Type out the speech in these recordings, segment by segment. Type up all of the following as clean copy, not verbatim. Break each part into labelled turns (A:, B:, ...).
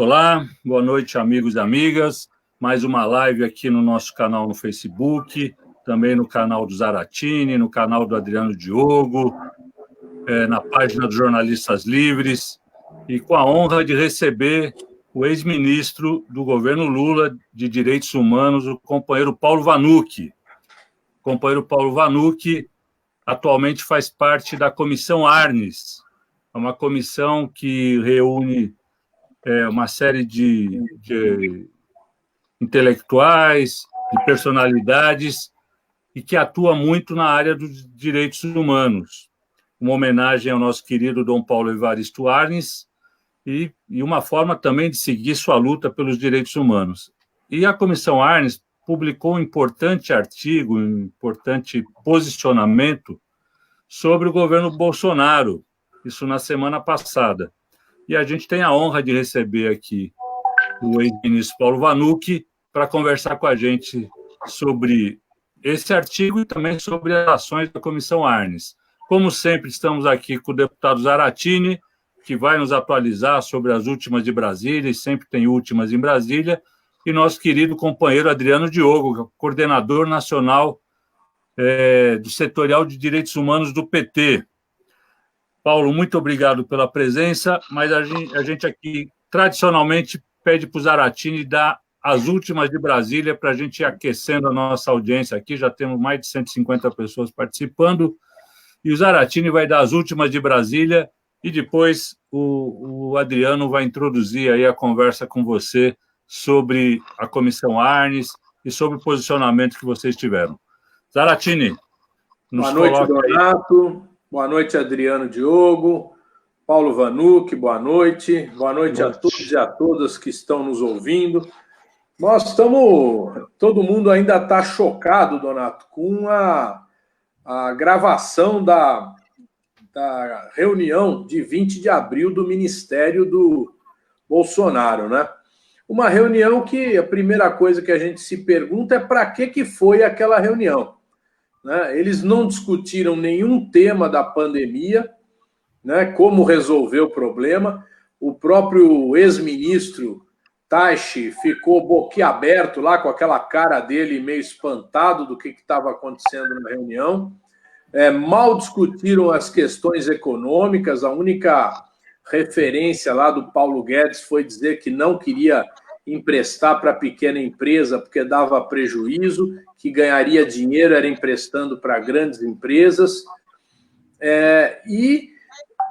A: Olá, boa noite, amigos e amigas. Mais uma live aqui no nosso canal no Facebook, também no canal do Zaratini, no canal do Adriano Diogo, na página dos Jornalistas Livres, e com a honra de receber o ex-ministro do governo Lula de Direitos Humanos, o companheiro Paulo Vanucchi. O companheiro Paulo Vanucchi atualmente faz parte da Comissão Arnes, é uma comissão que reúne uma série de intelectuais, de personalidades, e que atua muito na área dos direitos humanos. Uma homenagem ao nosso querido Dom Paulo Evaristo Arnes e uma forma também de seguir sua luta pelos direitos humanos. E a Comissão Arnes publicou um importante artigo, um importante posicionamento sobre o governo Bolsonaro, isso na semana passada. E a gente tem a honra de receber aqui o ex-ministro Paulo Vanucchi para conversar com a gente sobre esse artigo e também sobre as ações da Comissão Arnes. Como sempre, estamos aqui com o deputado Zaratini, que vai nos atualizar sobre as últimas de Brasília, e sempre tem últimas em Brasília, e nosso querido companheiro Adriano Diogo, coordenador nacional do Setorial de Direitos Humanos do PT. Paulo, muito obrigado pela presença, mas a gente aqui, tradicionalmente, pede para o Zaratini dar as últimas de Brasília para a gente ir aquecendo a nossa audiência aqui. Já temos mais de 150 pessoas participando, e o Zaratini vai dar as últimas de Brasília e depois o Adriano vai introduzir aí a conversa com você sobre a Comissão Arnes e sobre o posicionamento que vocês tiveram. Zaratini,
B: boa noite, Donato. Boa noite, Adriano Diogo. Paulo Vanucchi, boa noite. Boa noite a todos e a todas que estão nos ouvindo. Nós estamos... Todo mundo ainda está chocado, Donato, com a gravação da reunião de 20 de abril do Ministério do Bolsonaro, né? Uma reunião que a primeira coisa que a gente se pergunta é para que foi aquela reunião, né? Eles não discutiram nenhum tema da pandemia, né? Como resolver o problema. O próprio ex-ministro Taishi ficou boquiaberto lá, com aquela cara dele meio espantado do que estava acontecendo na reunião. Mal discutiram as questões econômicas. A única referência lá do Paulo Guedes foi dizer que não queria emprestar para pequena empresa porque dava prejuízo, que ganharia dinheiro era emprestando para grandes empresas. E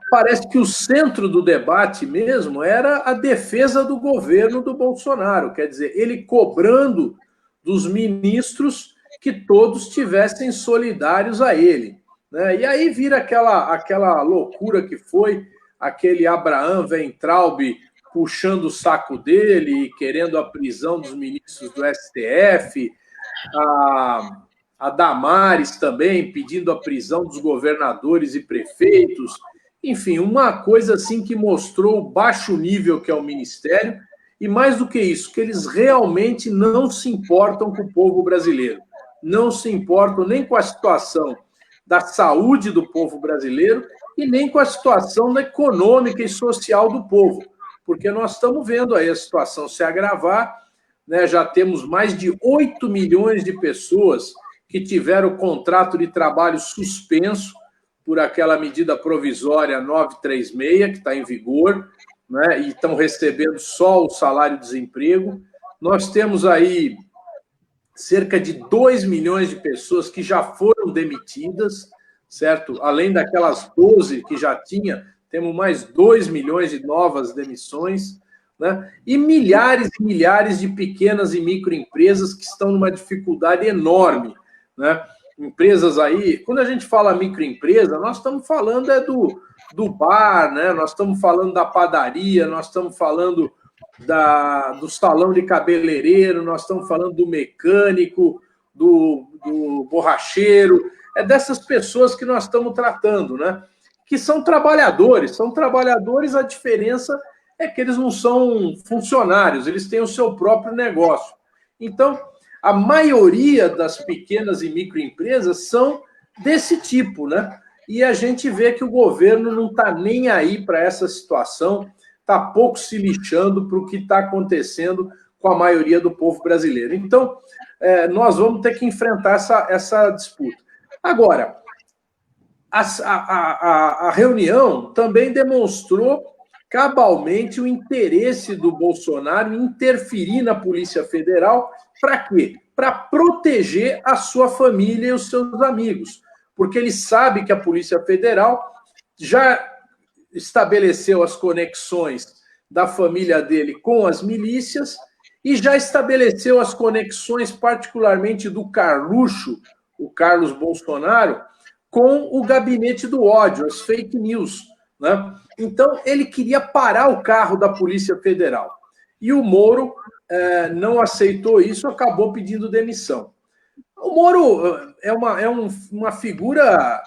B: parece que o centro do debate mesmo era a defesa do governo do Bolsonaro, quer dizer, ele cobrando dos ministros que todos estivessem solidários a ele, né? E aí vira aquela loucura que foi aquele Abraham Weintraub puxando o saco dele e querendo a prisão dos ministros do STF, a Damares também pedindo a prisão dos governadores e prefeitos. Enfim, uma coisa assim que mostrou o baixo nível que é o Ministério, e mais do que isso, que eles realmente não se importam com o povo brasileiro, não se importam nem com a situação da saúde do povo brasileiro e nem com a situação econômica e social do povo, porque nós estamos vendo aí a situação se agravar, né? Já temos mais de 8 milhões de pessoas que tiveram o contrato de trabalho suspenso por aquela medida provisória 936, que está em vigor, né? E estão recebendo só o salário-desemprego. Nós temos aí cerca de 2 milhões de pessoas que já foram demitidas, certo? Além daquelas 12 que já tinha, temos mais 2 milhões de novas demissões, né? E milhares e milhares de pequenas e microempresas que estão numa dificuldade enorme, né? Empresas aí, quando a gente fala microempresa, nós estamos falando do bar, né? Nós estamos falando da padaria, nós estamos falando do salão de cabeleireiro, nós estamos falando do mecânico, do borracheiro. É dessas pessoas que nós estamos tratando, né? Que são trabalhadores, a diferença é que eles não são funcionários, eles têm o seu próprio negócio. Então, a maioria das pequenas e microempresas são desse tipo, né? E a gente vê que o governo não está nem aí para essa situação, está pouco se lixando para o que está acontecendo com a maioria do povo brasileiro. Então, nós vamos ter que enfrentar essa disputa. Agora, a reunião também demonstrou cabalmente o interesse do Bolsonaro em interferir na Polícia Federal. Para quê? Para proteger a sua família e os seus amigos. Porque ele sabe que a Polícia Federal já estabeleceu as conexões da família dele com as milícias e já estabeleceu as conexões, particularmente do Carluxo, o Carlos Bolsonaro, com o gabinete do ódio, as fake news, né? Então, ele queria parar o carro da Polícia Federal. E o Moro não aceitou isso, acabou pedindo demissão. O Moro é uma figura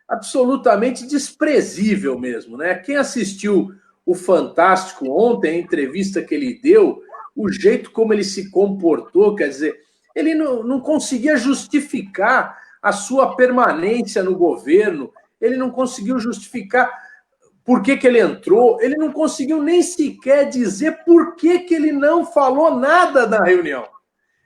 B: absolutamente desprezível mesmo, né? Quem assistiu o Fantástico ontem, a entrevista que ele deu, o jeito como ele se comportou, quer dizer, ele não conseguia justificar a sua permanência no governo, ele não conseguiu justificar por que ele entrou, ele não conseguiu nem sequer dizer por que ele não falou nada na reunião.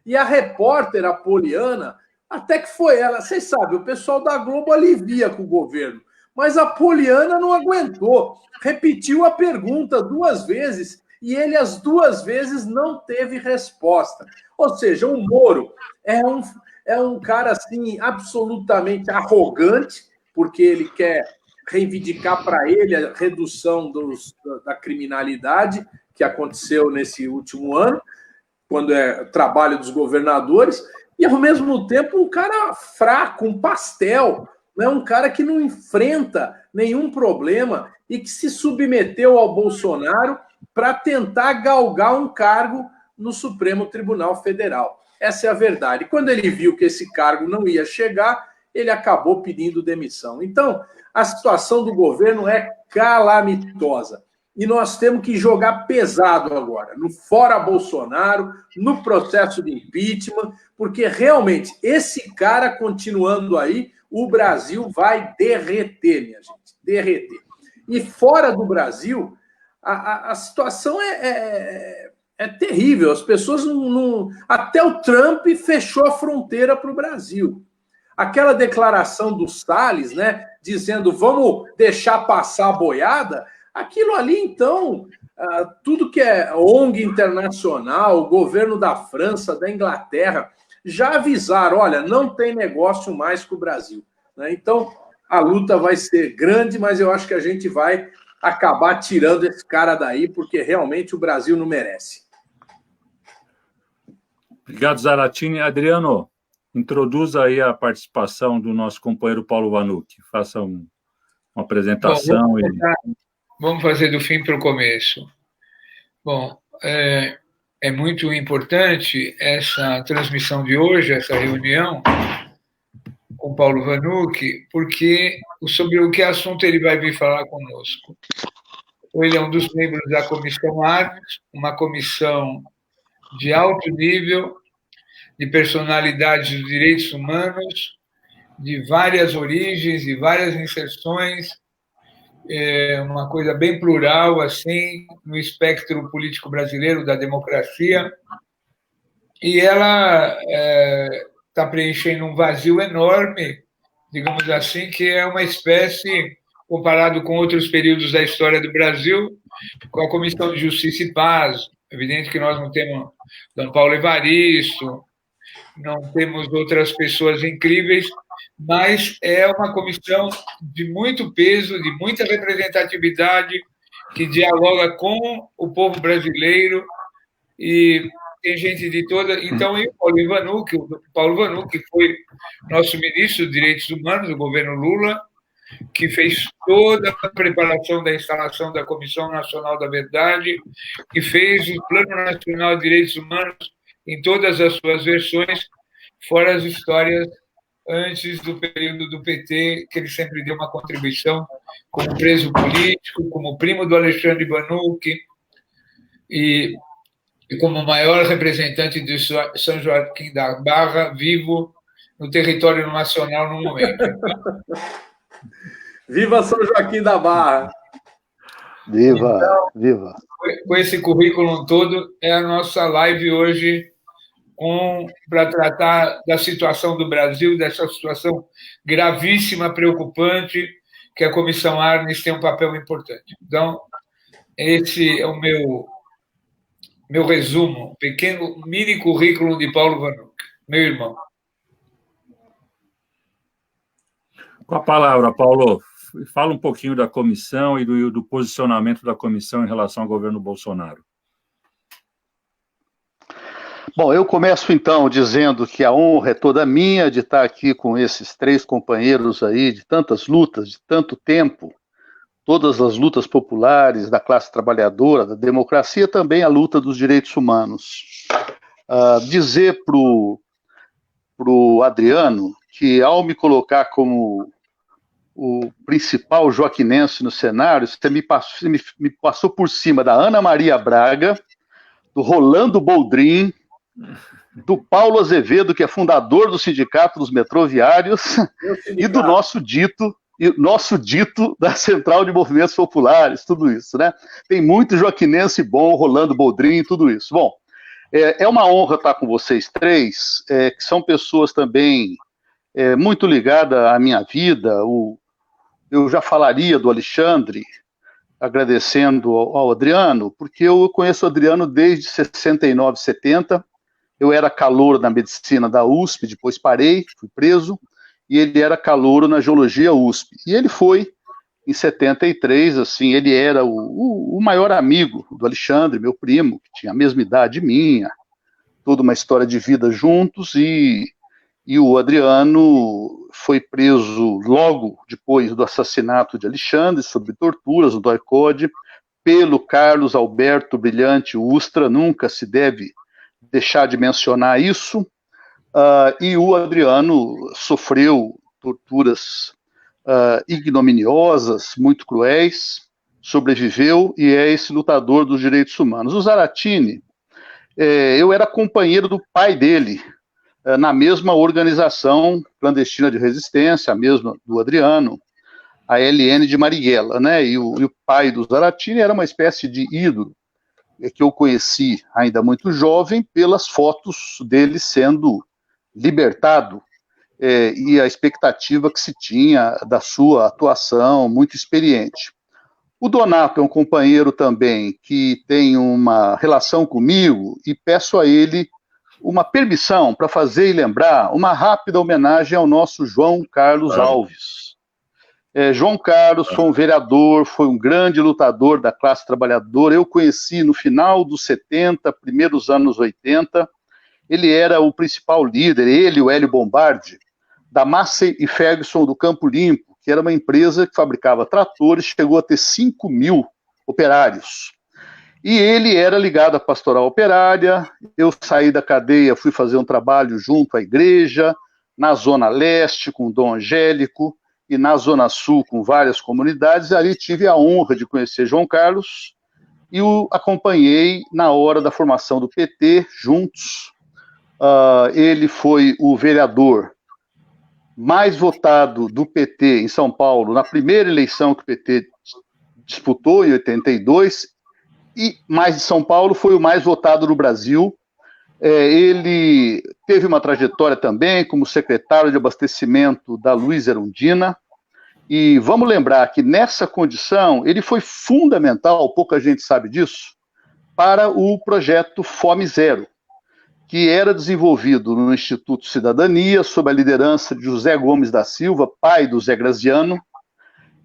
B: E a repórter, a Poliana, até que foi ela, vocês sabem, o pessoal da Globo alivia com o governo, mas a Poliana não aguentou, repetiu a pergunta 2 vezes e ele as 2 vezes não teve resposta. Ou seja, o Moro é um cara assim absolutamente arrogante, porque ele quer reivindicar para ele a redução da criminalidade que aconteceu nesse último ano, quando é trabalho dos governadores, e ao mesmo tempo um cara fraco, um pastel, né? Um cara que não enfrenta nenhum problema e que se submeteu ao Bolsonaro para tentar galgar um cargo no Supremo Tribunal Federal. Essa é a verdade. E quando ele viu que esse cargo não ia chegar, ele acabou pedindo demissão. Então, a situação do governo é calamitosa. E nós temos que jogar pesado agora, no fora Bolsonaro, no processo de impeachment, porque realmente esse cara continuando aí, o Brasil vai derreter, minha gente, derreter. E fora do Brasil, a situação é terrível. As pessoas não. Até o Trump fechou a fronteira para o Brasil. Aquela declaração do Salles, né, dizendo vamos deixar passar a boiada, aquilo ali, então, tudo que é ONG internacional, o governo da França, da Inglaterra, já avisaram, olha, não tem negócio mais com o Brasil. Né? Então, a luta vai ser grande, mas eu acho que a gente vai acabar tirando esse cara daí, porque realmente o Brasil não merece.
A: Obrigado, Zaratini. Adriano, introduza aí a participação do nosso companheiro Paulo Vanucci. Faça uma apresentação.
C: Bom, vamos fazer do fim para o começo. Bom, é muito importante essa transmissão de hoje, essa reunião com Paulo Vanucci, porque sobre o que assunto ele vai vir falar conosco. Ele é um dos membros da Comissão Artes, uma comissão de alto nível, de personalidades dos direitos humanos, de várias origens, de várias inserções, uma coisa bem plural, assim, no espectro político brasileiro da democracia. E ela está preenchendo um vazio enorme, digamos assim, que é uma espécie, comparado com outros períodos da história do Brasil, com a Comissão de Justiça e Paz. É evidente que nós não temos D. Paulo Evaristo, não temos outras pessoas incríveis, mas é uma comissão de muito peso, de muita representatividade, que dialoga com o povo brasileiro e tem gente de toda... Então, o Paulo Vanucci foi nosso ministro de Direitos Humanos do governo Lula, que fez toda a preparação da instalação da Comissão Nacional da Verdade, que fez o Plano Nacional de Direitos Humanos em todas as suas versões, fora as histórias antes do período do PT, que ele sempre deu uma contribuição como preso político, como primo do Alexandre Vanucci e como maior representante de São Joaquim da Barra, vivo no território nacional no momento.
B: Viva São Joaquim da Barra!
D: Viva,
C: então,
D: viva.
C: Com esse currículo todo, é a nossa live hoje para tratar da situação do Brasil, dessa situação gravíssima, preocupante, que a Comissão Arnes tem um papel importante. Então, esse é o meu resumo, um pequeno mini currículo de Paulo Vanuc, meu irmão.
A: Com a palavra, Paulo, fala um pouquinho da comissão e do posicionamento da comissão em relação ao governo Bolsonaro.
D: Bom, eu começo então dizendo que a honra é toda minha de estar aqui com esses três companheiros aí, de tantas lutas, de tanto tempo, todas as lutas populares da classe trabalhadora, da democracia, também a luta dos direitos humanos. Dizer para o Adriano que, ao me colocar como o principal joaquinense no cenário, você me passou por cima da Ana Maria Braga, do Rolando Boldrin, do Paulo Azevedo, que é fundador do Sindicato dos Metroviários, e do nosso dito da Central de Movimentos Populares, tudo isso, né? Tem muito joaquinense bom, Rolando Boldrin, tudo isso. Bom, é uma honra estar com vocês três, que são pessoas também muito ligadas à minha vida. Eu já falaria do Alexandre, agradecendo ao Adriano, porque eu conheço o Adriano desde 69, 70. Eu era calouro na medicina da USP, depois parei, fui preso, e ele era calouro na geologia USP. E ele foi, em 73, assim, ele era o maior amigo do Alexandre, meu primo, que tinha a mesma idade minha, toda uma história de vida juntos, e o Adriano foi preso logo depois do assassinato de Alexandre, sob torturas, no DOI-CODE, pelo Carlos Alberto Brilhante Ustra, nunca se deve deixar de mencionar isso, e o Adriano sofreu torturas ignominiosas, muito cruéis, sobreviveu e é esse lutador dos direitos humanos. O Zaratini, eu era companheiro do pai dele, na mesma organização clandestina de resistência, a mesma do Adriano, a LN de Marighella, né? E o pai do Zaratini era uma espécie de ídolo, que eu conheci ainda muito jovem pelas fotos dele sendo libertado e a expectativa que se tinha da sua atuação muito experiente. O Donato é um companheiro também que tem uma relação comigo e peço a ele uma permissão para fazer e lembrar uma rápida homenagem ao nosso João Carlos Alves. João Carlos foi um vereador, foi um grande lutador da classe trabalhadora. Eu conheci no final dos 70, primeiros anos 80. Ele era o principal líder, ele e o Hélio Bombardi, da Massey e Ferguson do Campo Limpo, que era uma empresa que fabricava tratores, chegou a ter 5.000 operários. E ele era ligado à pastoral operária. Eu saí da cadeia, fui fazer um trabalho junto à igreja, na Zona Leste, com o Dom Angélico, e na Zona Sul, com várias comunidades. Ali tive a honra de conhecer João Carlos e o acompanhei na hora da formação do PT, juntos. Ele foi o vereador mais votado do PT em São Paulo, na primeira eleição que o PT disputou, em 82, e mais de São Paulo foi o mais votado no Brasil. Ele teve uma trajetória também como secretário de abastecimento da Luiz Erundina, e vamos lembrar que nessa condição ele foi fundamental, pouca gente sabe disso, para o projeto Fome Zero, que era desenvolvido no Instituto Cidadania, sob a liderança de José Gomes da Silva, pai do Zé Graziano,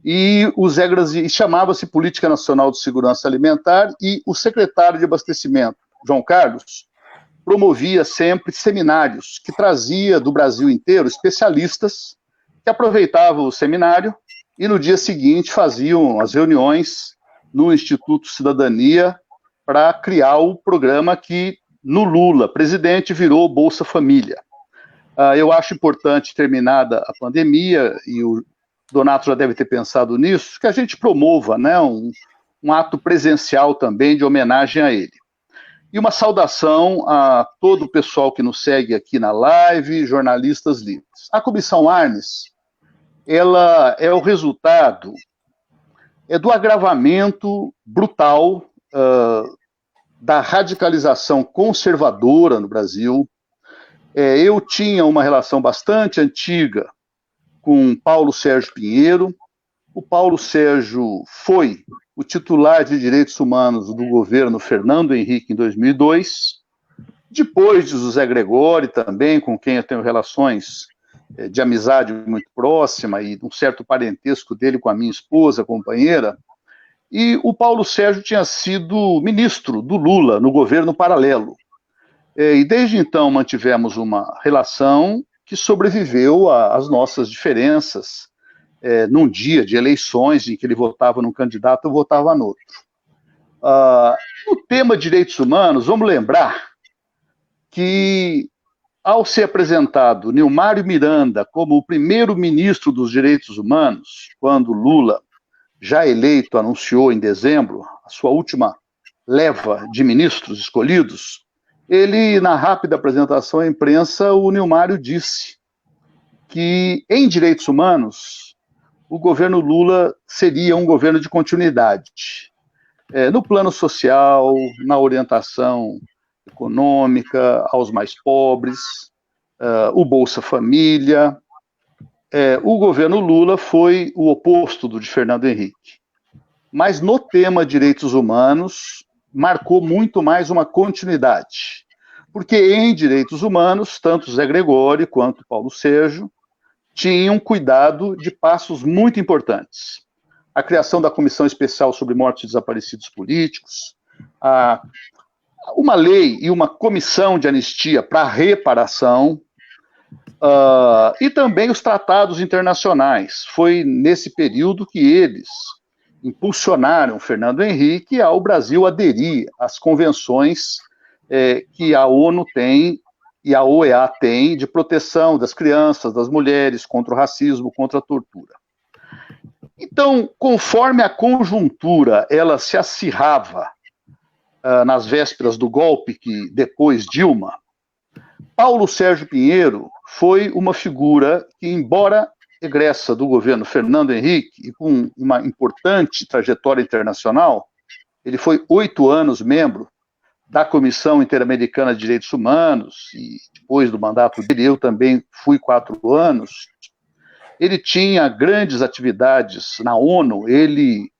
D: e o Zé Graziano chamava-se Política Nacional de Segurança Alimentar, e o secretário de Abastecimento, João Carlos, promovia sempre seminários que trazia do Brasil inteiro especialistas que aproveitavam o seminário e no dia seguinte faziam as reuniões no Instituto Cidadania para criar o programa que, no Lula, presidente, virou Bolsa Família. Eu acho importante, terminada a pandemia, e o Donato já deve ter pensado nisso, que a gente promova, né, um ato presencial também de homenagem a ele. E uma saudação a todo o pessoal que nos segue aqui na live, jornalistas livres. A Comissão Arnes, ela é o resultado do agravamento brutal da radicalização conservadora no Brasil. Eu tinha uma relação bastante antiga com Paulo Sérgio Pinheiro. O Paulo Sérgio foi o titular de Direitos Humanos do governo Fernando Henrique em 2002. Depois de José Gregório também, com quem eu tenho relações de amizade muito próxima e um certo parentesco dele com a minha esposa, companheira. E o Paulo Sérgio tinha sido ministro do Lula no governo paralelo. E desde então mantivemos uma relação que sobreviveu às nossas diferenças. Num dia de eleições em que ele votava num candidato, eu votava no outro. No tema direitos humanos, vamos lembrar que, ao ser apresentado Nilmário Miranda como o primeiro-ministro dos direitos humanos, quando Lula, já eleito, anunciou em dezembro a sua última leva de ministros escolhidos, ele, na rápida apresentação à imprensa, o Nilmário disse que, em direitos humanos, o governo Lula seria um governo de continuidade. No plano social, na orientação econômica aos mais pobres, o Bolsa Família. O governo Lula foi o oposto do de Fernando Henrique. Mas no tema direitos humanos, marcou muito mais uma continuidade. Porque em direitos humanos, tanto Zé Gregório quanto Paulo Sérgio tinham cuidado de passos muito importantes. A criação da Comissão Especial sobre Mortos e Desaparecidos Políticos, uma lei e uma comissão de anistia para reparação, e também os tratados internacionais. Foi nesse período que eles impulsionaram Fernando Henrique ao Brasil aderir às convenções que a ONU tem e a OEA tem de proteção das crianças, das mulheres, contra o racismo, contra a tortura. Então, conforme a conjuntura ela se acirrava nas vésperas do golpe que depois Dilma, Paulo Sérgio Pinheiro foi uma figura que, embora egressa do governo Fernando Henrique e com uma importante trajetória internacional, ele foi 8 anos membro da Comissão Interamericana de Direitos Humanos, e depois do mandato dele, eu também fui 4 anos. Ele tinha grandes atividades na ONU, ele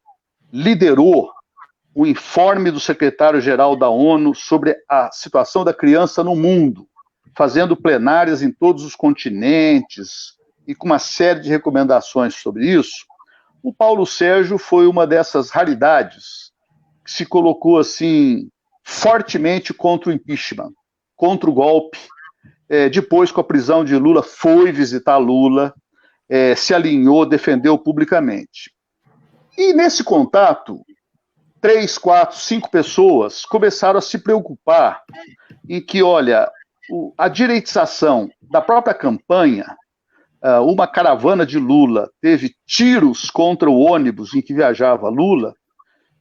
D: liderou o informe do secretário-geral da ONU sobre a situação da criança no mundo, fazendo plenárias em todos os continentes e com uma série de recomendações sobre isso. O Paulo Sérgio foi uma dessas raridades que se colocou assim fortemente contra o impeachment, contra o golpe. Depois, com a prisão de Lula, foi visitar Lula, se alinhou, defendeu publicamente. E nesse contato, 3, 4, 5 pessoas começaram a se preocupar em que, olha, a direitização da própria campanha, uma caravana de Lula teve tiros contra o ônibus em que viajava Lula,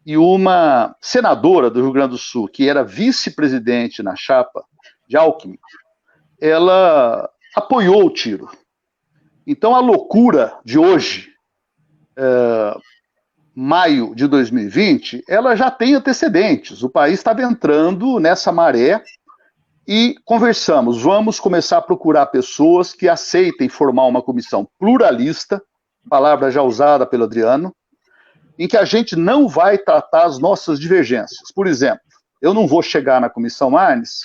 D: e uma senadora do Rio Grande do Sul, que era vice-presidente na chapa de Alckmin, ela apoiou o tiro. Então, a loucura de hoje, maio de 2020, ela já tem antecedentes. O país estava entrando nessa maré e conversamos. Vamos começar a procurar pessoas que aceitem formar uma comissão pluralista, palavra já usada pelo Adriano, em que a gente não vai tratar as nossas divergências. Por exemplo, eu não vou chegar na Comissão Arnes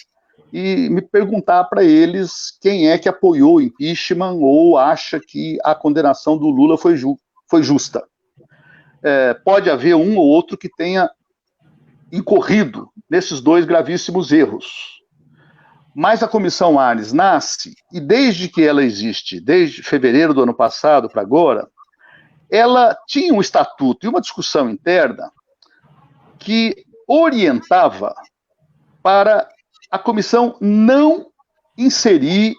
D: e me perguntar para eles quem é que apoiou o impeachment ou acha que a condenação do Lula foi justa. Pode haver um ou outro que tenha incorrido nesses 2 gravíssimos erros. Mas a Comissão Arnes nasce, e desde que ela existe, desde fevereiro do ano passado para agora, ela tinha um estatuto e uma discussão interna que orientava para a comissão não inserir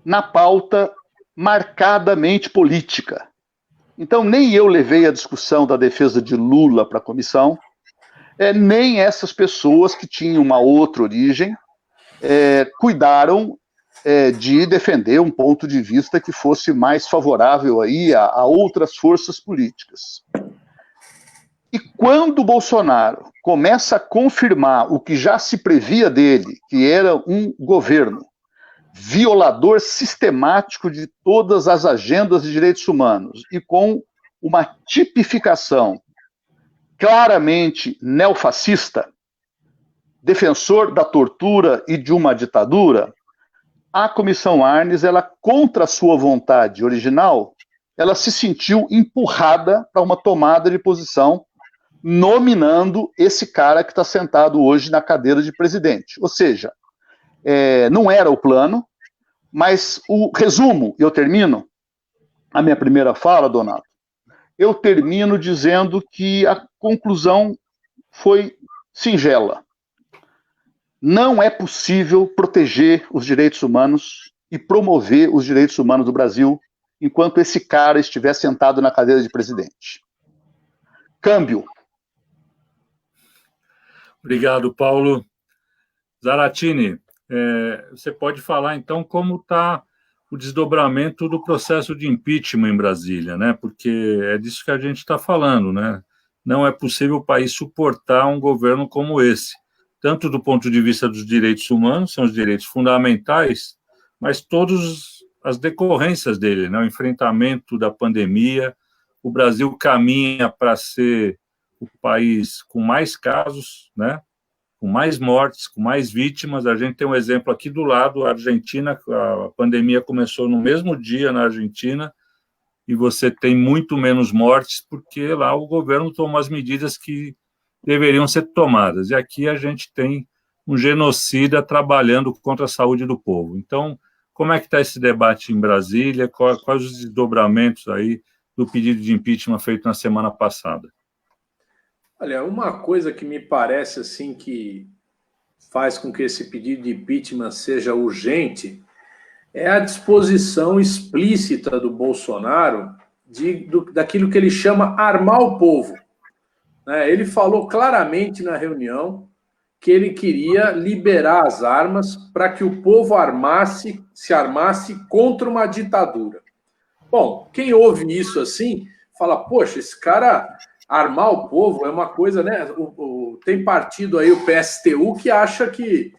D: na pauta marcadamente política. Então, nem eu levei a discussão da defesa de Lula para a comissão, nem essas pessoas que tinham uma outra origem cuidaram de defender um ponto de vista que fosse mais favorável aí a outras forças políticas. E quando o Bolsonaro começa a confirmar o que já se previa dele, que era um governo violador sistemático de todas as agendas de direitos humanos e com uma tipificação claramente neofascista, defensor da tortura e de uma ditadura, a Comissão Arnes, ela, contra a sua vontade original, ela se sentiu empurrada para uma tomada de posição, nominando esse cara que está sentado hoje na cadeira de presidente. Ou seja, não era o plano, mas o resumo, eu termino a minha primeira fala, Donato, eu termino dizendo que a conclusão foi singela. Não é possível proteger os direitos humanos e promover os direitos humanos do Brasil enquanto esse cara estiver sentado na cadeira de presidente. Câmbio.
A: Obrigado, Paulo. Zaratini, você pode falar, então, como está o desdobramento do processo de impeachment em Brasília, né? Porque é disso que a gente está falando, né? Não é possível o país suportar um governo como esse, tanto do ponto de vista dos direitos humanos, são os direitos fundamentais, mas todas as decorrências dele, né? O enfrentamento da pandemia, o Brasil caminha para ser o país com mais casos, né? Com mais mortes, com mais vítimas. A gente tem um exemplo aqui do lado, a Argentina, a pandemia começou no mesmo dia na Argentina, e você tem muito menos mortes, porque lá o governo tomou as medidas que deveriam ser tomadas. E aqui a gente tem um genocida trabalhando contra a saúde do povo. Então, como é que está esse debate em Brasília? Quais os desdobramentos aí do pedido de impeachment feito na semana passada?
B: Olha, uma coisa que me parece assim que faz com que esse pedido de impeachment seja urgente é a disposição explícita do Bolsonaro daquilo que ele chama armar o povo. Ele falou claramente na reunião que ele queria liberar as armas para que o povo se armasse contra uma ditadura. Bom, quem ouve isso assim, fala, poxa, esse cara armar o povo é uma coisa, né? Tem partido aí, o PSTU, que acha que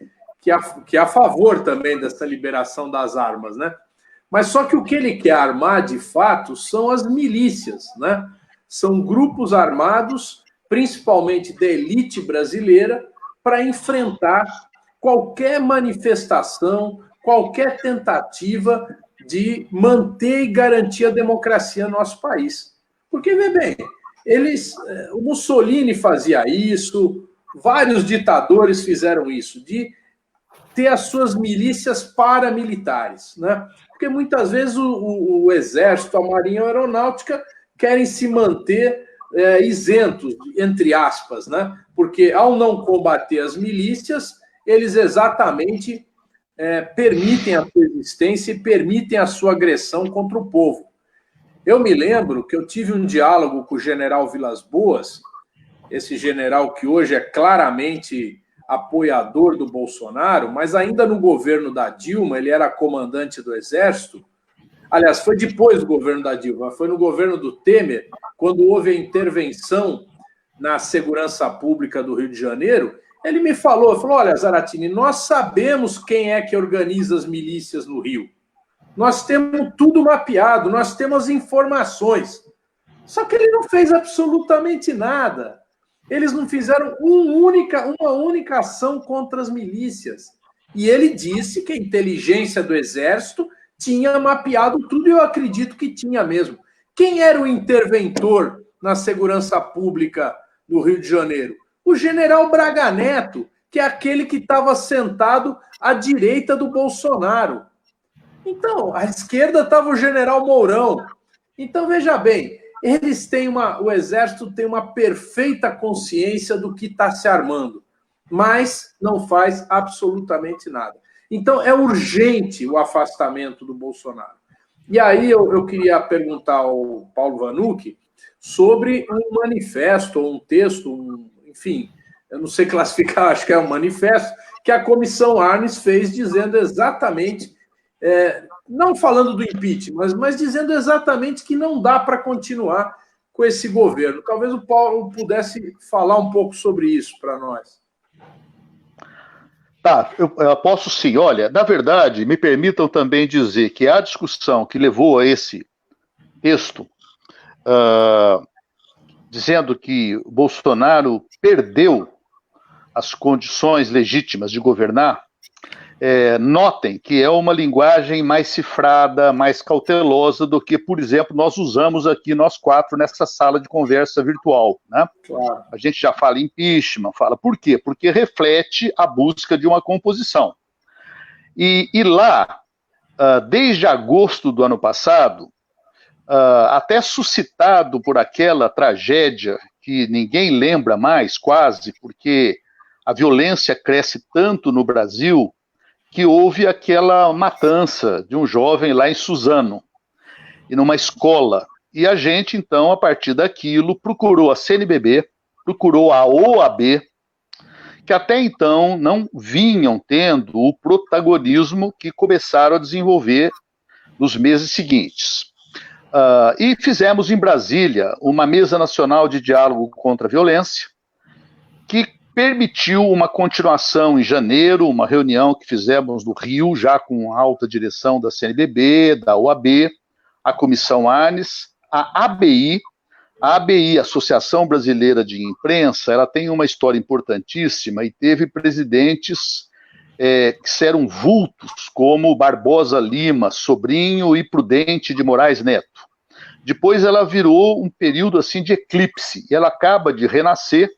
B: é a favor também dessa liberação das armas, né? Mas só que o que ele quer armar, de fato, são as milícias, né? São grupos armados, principalmente da elite brasileira, para enfrentar qualquer manifestação, qualquer tentativa de manter e garantir a democracia no nosso país. Porque, vê bem, o Mussolini fazia isso, vários ditadores fizeram isso, de ter as suas milícias paramilitares, né? Porque muitas vezes o Exército, a Marinha e a Aeronáutica querem se manter isentos, entre aspas, né? Porque ao não combater as milícias, eles exatamente permitem a sua existência e permitem a sua agressão contra o povo. Eu me lembro que eu tive um diálogo com o general Vilas Boas, esse general que hoje é claramente apoiador do Bolsonaro, mas ainda no governo da Dilma, ele era comandante do Exército. Aliás, foi depois do governo da Dilma, foi no governo do Temer, quando houve a intervenção na segurança pública do Rio de Janeiro. Ele me falou, olha, Zaratini, nós sabemos quem é que organiza as milícias no Rio. Nós temos tudo mapeado, nós temos informações. Só que ele não fez absolutamente nada. Eles não fizeram uma única ação contra as milícias. E ele disse que a inteligência do Exército tinha mapeado tudo, e eu acredito que tinha mesmo. Quem era o interventor na segurança pública do Rio de Janeiro? O general Braga Neto, que é aquele que estava sentado à direita do Bolsonaro. Então, à esquerda estava o general Mourão. Então, veja bem, o Exército tem uma perfeita consciência do que está se armando, mas não faz absolutamente nada. Então, é urgente o afastamento do Bolsonaro. E aí eu queria perguntar ao Paulo Vanucchi sobre um manifesto, ou um texto, enfim, eu não sei classificar, acho que é um manifesto, que a Comissão Arnes fez dizendo exatamente, não falando do impeachment, mas dizendo exatamente que não dá para continuar com esse governo. Talvez o Paulo pudesse falar um pouco sobre isso para nós.
D: Tá, eu posso sim. Olha, na verdade, me permitam também dizer que a discussão que levou a esse texto, dizendo que Bolsonaro perdeu as condições legítimas de governar, notem que é uma linguagem mais cifrada, mais cautelosa do que, por exemplo, nós usamos aqui, nós quatro, nessa sala de conversa virtual, né?
B: Claro.
D: A gente já fala impeachment, fala por quê? Porque reflete a busca de uma composição. E lá, desde agosto do ano passado, até suscitado por aquela tragédia que ninguém lembra mais, quase, porque a violência cresce tanto no Brasil, que houve aquela matança de um jovem lá em Suzano, e numa escola. E a gente, então, a partir daquilo, procurou a CNBB, procurou a OAB, que até então não vinham tendo o protagonismo que começaram a desenvolver nos meses seguintes. E fizemos em Brasília uma mesa nacional de diálogo contra a violência, que permitiu uma continuação em janeiro, uma reunião que fizemos no Rio, já com alta direção da CNBB, da OAB, a Comissão Arnes, a ABI, Associação Brasileira de Imprensa, ela tem uma história importantíssima e teve presidentes que eram vultos, como Barbosa Lima, Sobrinho e Prudente de Moraes Neto. Depois ela virou um período assim de eclipse, e ela acaba de renascer,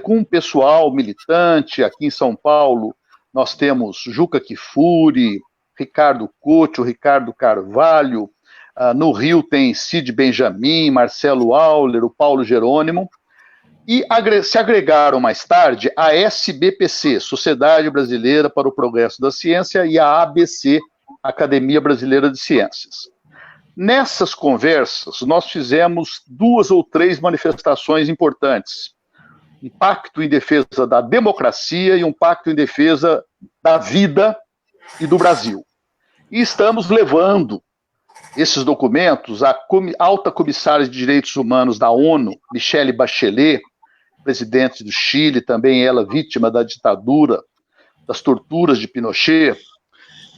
D: com um pessoal militante. Aqui em São Paulo nós temos Juca Kfouri, Ricardo Couto, Ricardo Carvalho, no Rio tem Cid Benjamin, Marcelo Auler, o Paulo Jerônimo, e se agregaram mais tarde a SBPC, Sociedade Brasileira para o Progresso da Ciência, e a ABC, Academia Brasileira de Ciências. Nessas conversas nós fizemos 2 ou 3 manifestações importantes: um pacto em defesa da democracia e um pacto em defesa da vida e do Brasil. E estamos levando esses documentos à alta comissária de direitos humanos da ONU, Michelle Bachelet, presidente do Chile, também ela vítima da ditadura, das torturas de Pinochet.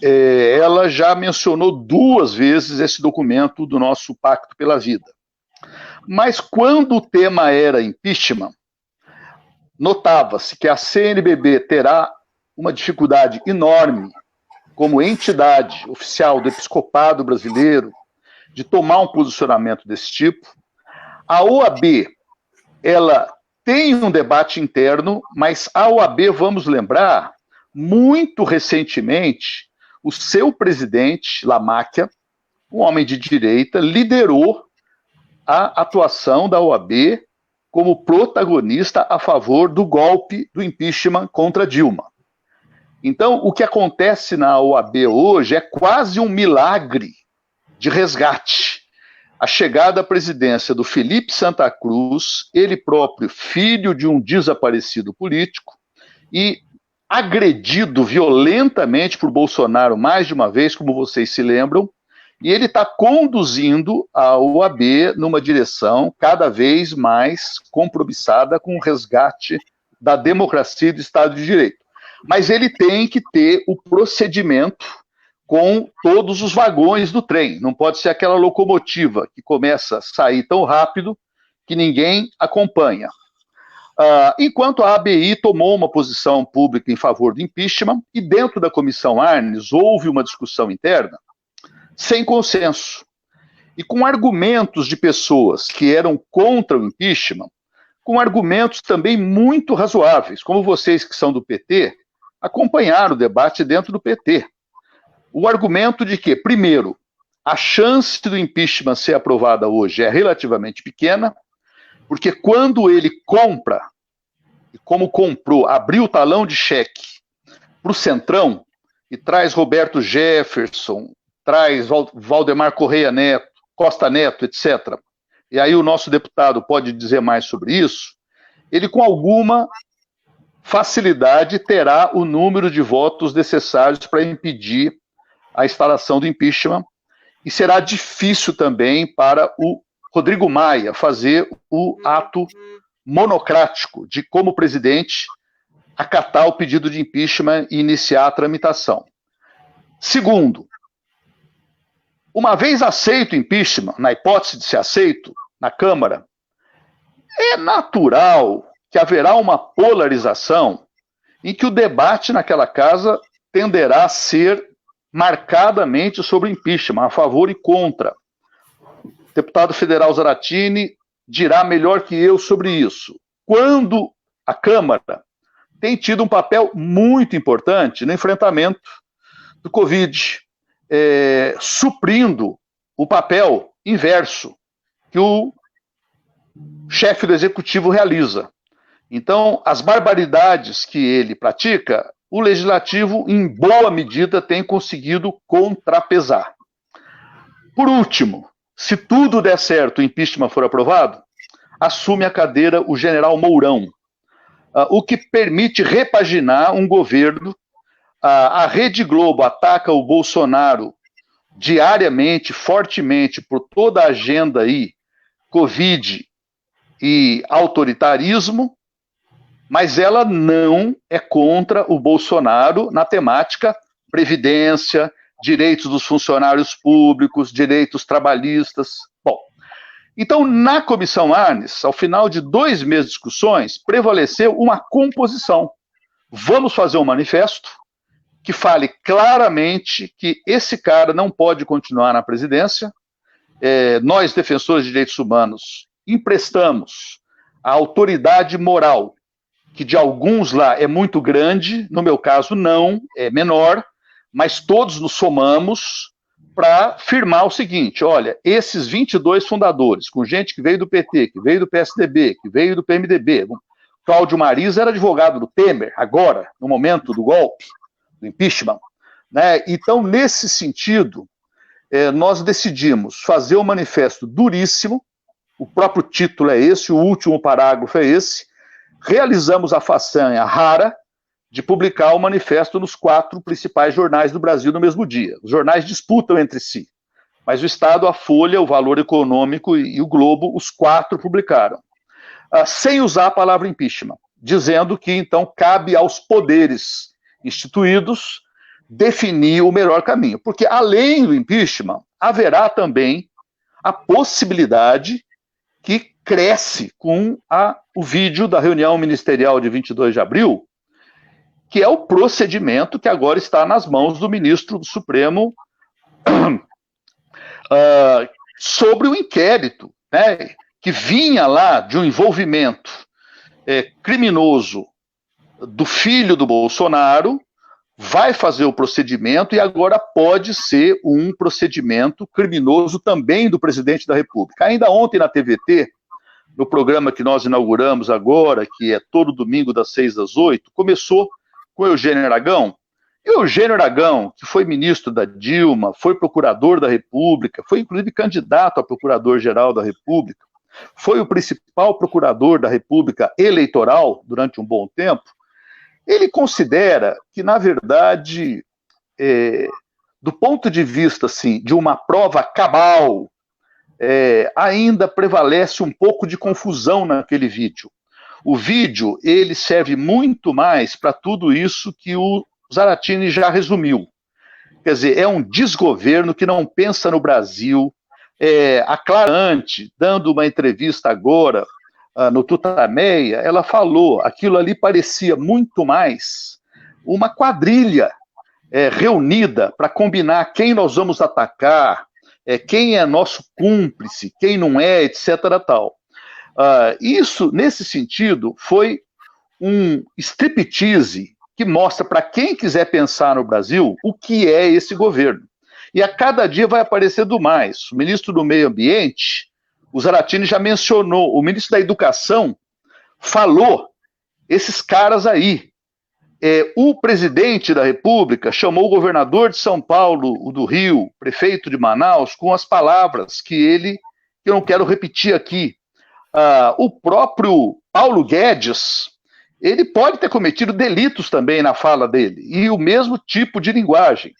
D: Ela já mencionou 2 vezes esse documento do nosso Pacto pela Vida. Mas quando o tema era impeachment, notava-se que a CNBB terá uma dificuldade enorme, como entidade oficial do episcopado brasileiro, de tomar um posicionamento desse tipo. A OAB, ela tem um debate interno, mas a OAB, vamos lembrar, muito recentemente, o seu presidente, Lamáquia, um homem de direita, liderou a atuação da OAB como protagonista a favor do golpe do impeachment contra Dilma. Então, o que acontece na OAB hoje é quase um milagre de resgate. A chegada à presidência do Felipe Santa Cruz, ele próprio filho de um desaparecido político, e agredido violentamente por Bolsonaro mais de uma vez, como vocês se lembram, e ele está conduzindo a OAB numa direção cada vez mais compromissada com o resgate da democracia e do Estado de Direito. Mas ele tem que ter o procedimento com todos os vagões do trem. Não pode ser aquela locomotiva que começa a sair tão rápido que ninguém acompanha. Enquanto a ABI tomou uma posição pública em favor do impeachment, e dentro da Comissão Arnes houve uma discussão interna sem consenso, e com argumentos de pessoas que eram contra o impeachment, com argumentos também muito razoáveis, como vocês que são do PT, acompanharam o debate dentro do PT. O argumento de que, primeiro, a chance do impeachment ser aprovada hoje é relativamente pequena, porque quando ele compra, e como comprou, abriu o talão de cheque para o Centrão, e traz Roberto Jefferson, traz Valdemar Correia Neto, Costa Neto, etc. E aí o nosso deputado pode dizer mais sobre isso. Ele, com alguma facilidade, terá o número de votos necessários para impedir a instalação do impeachment, e será difícil também para o Rodrigo Maia fazer o ato monocrático de, como presidente, acatar o pedido de impeachment e iniciar a tramitação. Segundo, uma vez aceito o impeachment, na hipótese de ser aceito na Câmara, é natural que haverá uma polarização em que o debate naquela casa tenderá a ser marcadamente sobre o impeachment, a favor e contra. O deputado federal Zaratini dirá melhor que eu sobre isso. Quando a Câmara tem tido um papel muito importante no enfrentamento do Covid, suprindo o papel inverso que o chefe do executivo realiza. Então, as barbaridades que ele pratica, o legislativo, em boa medida, tem conseguido contrapesar. Por último, se tudo der certo e o impeachment for aprovado, assume a cadeira o general Mourão, o que permite repaginar um governo. A Rede Globo ataca o Bolsonaro diariamente, fortemente, por toda a agenda aí, Covid e autoritarismo, mas ela não é contra o Bolsonaro na temática previdência, direitos dos funcionários públicos, direitos trabalhistas. Bom, então, na Comissão Arnes, ao final de 2 meses de discussões, prevaleceu uma composição. Vamos fazer um manifesto que fale claramente que esse cara não pode continuar na presidência. Nós, defensores de direitos humanos, emprestamos a autoridade moral, que de alguns lá é muito grande, no meu caso não, é menor, mas todos nos somamos para firmar o seguinte: olha, esses 22 fundadores, com gente que veio do PT, que veio do PSDB, que veio do PMDB, Cláudio Mariz era advogado do Temer, agora, no momento do golpe, do impeachment, né? Então, nesse sentido, nós decidimos fazer um manifesto duríssimo, o próprio título é esse, o último parágrafo é esse, realizamos a façanha rara de publicar o manifesto nos 4 principais jornais do Brasil no mesmo dia. Os jornais disputam entre si, mas o Estado, a Folha, o Valor Econômico e o Globo, os 4 publicaram, sem usar a palavra impeachment, dizendo que, então, cabe aos poderes instituídos definir o melhor caminho. Porque, além do impeachment, haverá também a possibilidade que cresce com o vídeo da reunião ministerial de 22 de abril, que é o procedimento que agora está nas mãos do ministro do Supremo sobre o inquérito, né, que vinha lá de um envolvimento criminoso do filho do Bolsonaro, vai fazer o procedimento e agora pode ser um procedimento criminoso também do presidente da República. Ainda ontem na TVT, no programa que nós inauguramos agora, que é todo domingo das 6 às 8, começou com Eugênio Aragão. E o Eugênio Aragão, que foi ministro da Dilma, foi procurador da República, foi inclusive candidato a procurador-geral da República, foi o principal procurador da República eleitoral durante um bom tempo. Ele considera que, na verdade, do ponto de vista assim, de uma prova cabal, ainda prevalece um pouco de confusão naquele vídeo. O vídeo ele serve muito mais para tudo isso que o Zaratini já resumiu. Quer dizer, é um desgoverno que não pensa no Brasil. A Clarante, dando uma entrevista agora no Tutameia, ela falou, aquilo ali parecia muito mais uma quadrilha reunida para combinar quem nós vamos atacar, quem é nosso cúmplice, quem não é, etc. tal. Isso, nesse sentido, foi um striptease que mostra para quem quiser pensar no Brasil o que é esse governo. E a cada dia vai aparecendo mais. O ministro do Meio Ambiente, o Zaratini já mencionou, o ministro da Educação falou, esses caras aí. O presidente da República chamou o governador de São Paulo, o do Rio, prefeito de Manaus, com as palavras que eu não quero repetir aqui. O próprio Paulo Guedes, ele pode ter cometido delitos também na fala dele, e o mesmo tipo de linguagem.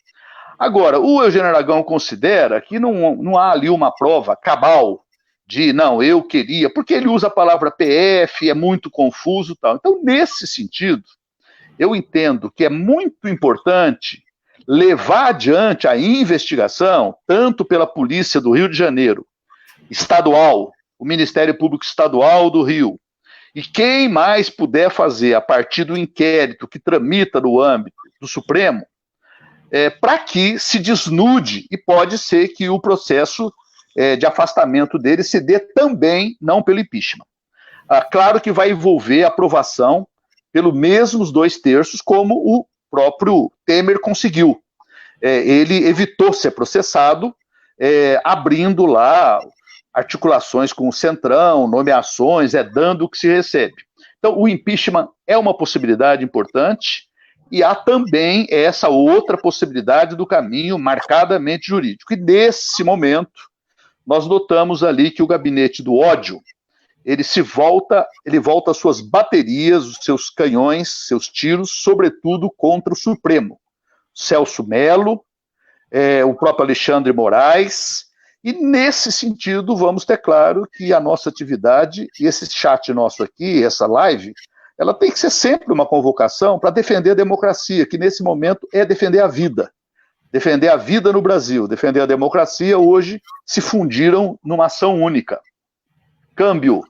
D: Agora, o Eugênio Aragão considera que não há ali uma prova cabal de, não, eu queria, porque ele usa a palavra PF, é muito confuso e tal. Então, nesse sentido, eu entendo que é muito importante levar adiante a investigação, tanto pela Polícia do Rio de Janeiro, estadual, o Ministério Público Estadual do Rio, e quem mais puder fazer a partir do inquérito que tramita no âmbito do Supremo, para que se desnude, e pode ser que o processo de afastamento dele se dê também, não pelo impeachment. Claro que vai envolver aprovação pelo mesmos 2/3, como o próprio Temer conseguiu. Ele evitou ser processado, abrindo lá articulações com o Centrão, nomeações, dando o que se recebe. Então, o impeachment é uma possibilidade importante, e há também essa outra possibilidade do caminho marcadamente jurídico. E nesse momento, nós notamos ali que o gabinete do ódio, ele volta às suas baterias, os seus canhões, seus tiros, sobretudo contra o Supremo. Celso Mello, o próprio Alexandre Moraes, e nesse sentido, vamos ter claro que a nossa atividade, e esse chat nosso aqui, essa live, ela tem que ser sempre uma convocação para defender a democracia, que nesse momento é defender a vida. Defender a vida no Brasil, defender a democracia, hoje se fundiram numa ação única. Câmbio.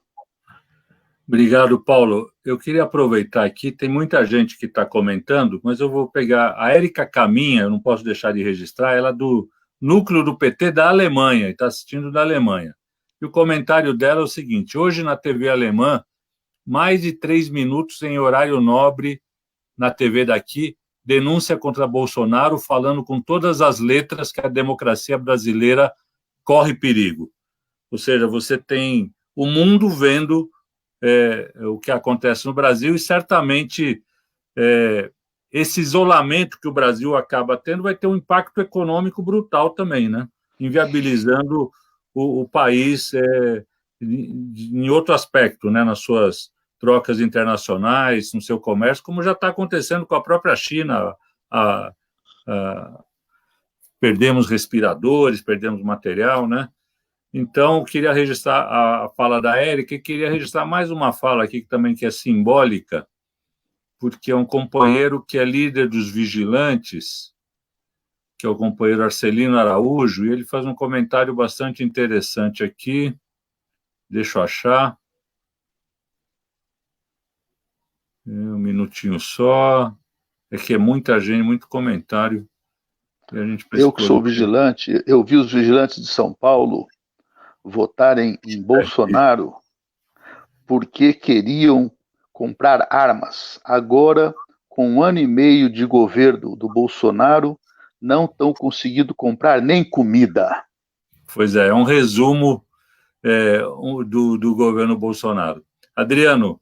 A: Obrigado, Paulo. Eu queria aproveitar aqui, tem muita gente que está comentando, mas eu vou pegar a Érica Caminha, eu não posso deixar de registrar, ela é do núcleo do PT da Alemanha, e está assistindo da Alemanha. E o comentário dela é o seguinte: hoje na TV alemã, mais de 3 minutos em horário nobre na TV daqui, denúncia contra Bolsonaro, falando com todas as letras que a democracia brasileira corre perigo. Ou seja, você tem o mundo vendo o que acontece no Brasil, e certamente esse isolamento que o Brasil acaba tendo vai ter um impacto econômico brutal também, né? Inviabilizando o país em outro aspecto, né? Nas suas trocas internacionais, no seu comércio, como já está acontecendo com a própria China. Perdemos respiradores, perdemos material, né? Então, queria registrar a fala da Érica, e queria registrar mais uma fala aqui que é simbólica, porque é um companheiro que é líder dos vigilantes, que é o companheiro Arcelino Araújo, e ele faz um comentário bastante interessante aqui. Deixa eu achar. Um minutinho só. É que é muita gente, muito comentário. E a gente
D: eu que sou vigilante, eu vi os vigilantes de São Paulo votarem em Bolsonaro porque queriam comprar armas. Agora, com 1 ano e meio de governo do Bolsonaro, não estão conseguindo comprar nem comida.
A: Pois é um resumo do governo Bolsonaro. Adriano,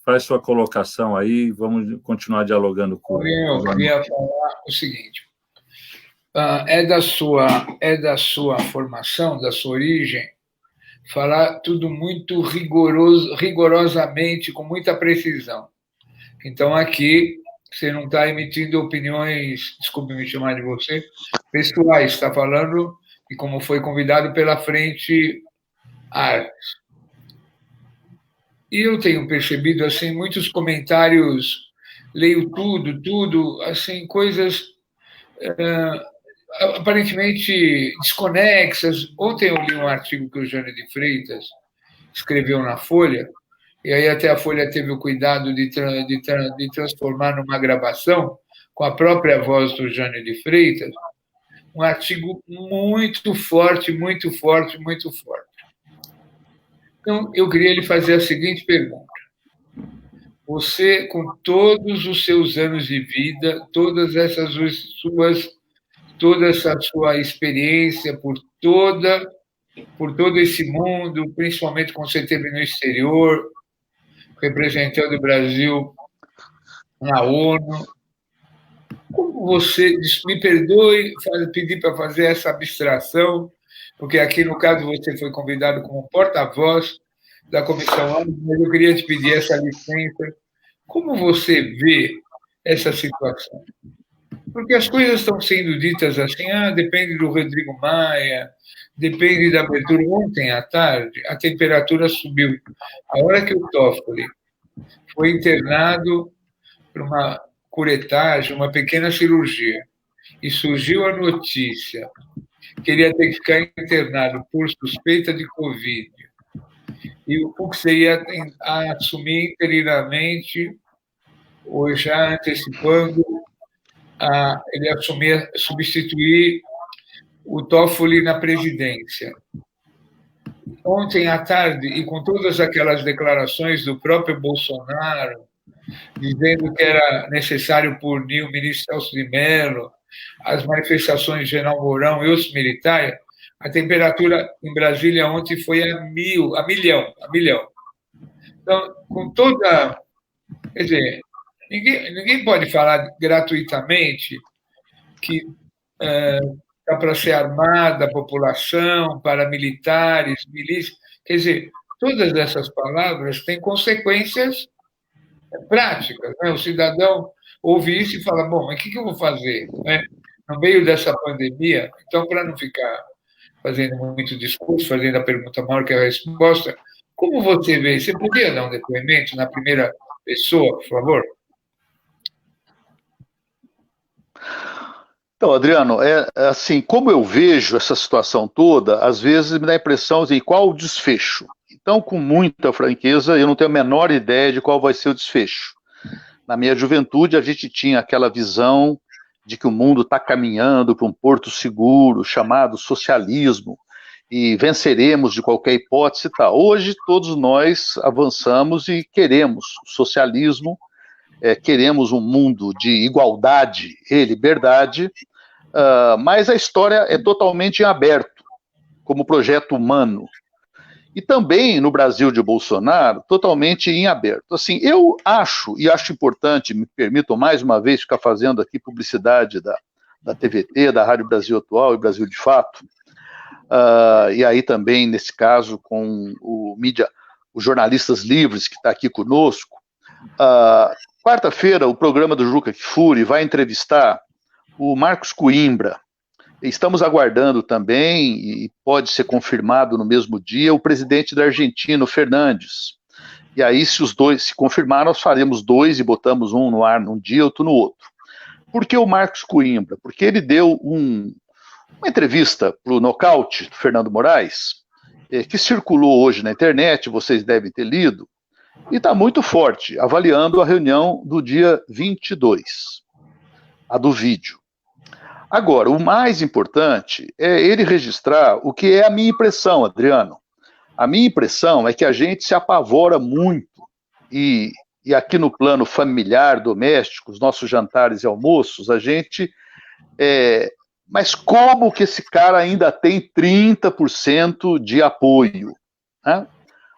A: faz sua colocação aí, vamos continuar dialogando com
C: eu queria falar o seguinte: é da sua formação, da sua origem, falar tudo muito rigorosamente, com muita precisão. Então, aqui, você não está emitindo opiniões, desculpe me chamar de você, pessoais, está falando de como foi convidado pela Frente Artes. E eu tenho percebido, assim, muitos comentários, leio tudo, assim, coisas aparentemente desconexas. Ontem eu li um artigo que o Jânio de Freitas escreveu na Folha, e aí até a Folha teve o cuidado de transformar numa gravação, com a própria voz do Jânio de Freitas, um artigo muito forte. Então, eu queria lhe fazer a seguinte pergunta. Você, com todos os seus anos de vida, toda essa sua experiência por todo esse mundo, principalmente quando você esteve no exterior, representando o Brasil na ONU, como você, me perdoe pedir para fazer essa abstração, porque aqui, no caso, você foi convidado como porta-voz da Comissão ONU, mas eu queria te pedir essa licença. Como você vê essa situação? Porque as coisas estão sendo ditas assim, depende do Rodrigo Maia, depende da abertura. Ontem à tarde, a temperatura subiu. A hora que o Toffoli foi internado para uma curetagem, uma pequena cirurgia, e surgiu a notícia que ele ia ter que ficar internado por suspeita de Covid, e o Fux ia assumir interinamente, ou já antecipando, ele ia substituir o Toffoli na presidência. Ontem à tarde, e com todas aquelas declarações do próprio Bolsonaro, dizendo que era necessário punir o ministro Celso de Mello, as manifestações de General Mourão e outros militares, a temperatura em Brasília ontem foi a milhão. Então, com toda... Quer dizer, ninguém pode falar gratuitamente que está para ser armada a população, paramilitares, milícias. Quer dizer, todas essas palavras têm consequências práticas, né? O cidadão ouve isso e fala, bom, mas o que eu vou fazer, né? No meio dessa pandemia? Então, para não ficar fazendo muito discurso, fazendo a pergunta maior que a resposta, como você vê? Você podia dar um depoimento na primeira pessoa, por favor?
D: Então, Adriano, assim, como eu vejo essa situação toda, às vezes me dá a impressão de qual o desfecho. Então, com muita franqueza, eu não tenho a menor ideia de qual vai ser o desfecho. Na minha juventude, a gente tinha aquela visão de que o mundo está caminhando para um porto seguro, chamado socialismo, e venceremos de qualquer hipótese e tal. Hoje, todos nós avançamos e queremos socialismo, queremos um mundo de igualdade e liberdade, mas a história é totalmente em aberto, como projeto humano. E também no Brasil de Bolsonaro, totalmente em aberto. Assim, eu acho, e acho importante, me permitam mais uma vez ficar fazendo aqui publicidade da TVT, da Rádio Brasil Atual e Brasil de Fato, e aí também, nesse caso, com os jornalistas livres que está aqui conosco. Quarta-feira, o programa do Juca Kfouri vai entrevistar o Marcos Coimbra. Estamos aguardando também, e pode ser confirmado no mesmo dia, o presidente da Argentina, o Fernandes. E aí, se os dois se confirmar, nós faremos dois e botamos um no ar num dia, outro no outro. Por que o Marcos Coimbra? Porque ele deu uma entrevista para o Nocaute do Fernando Moraes, que circulou hoje na internet, vocês devem ter lido, e está muito forte, avaliando a reunião do dia 22, a do vídeo. Agora, o mais importante é ele registrar o que é a minha impressão, Adriano. A minha impressão é que a gente se apavora muito, e aqui no plano familiar, doméstico, os nossos jantares e almoços, a gente... mas como que esse cara ainda tem 30% de apoio? Né?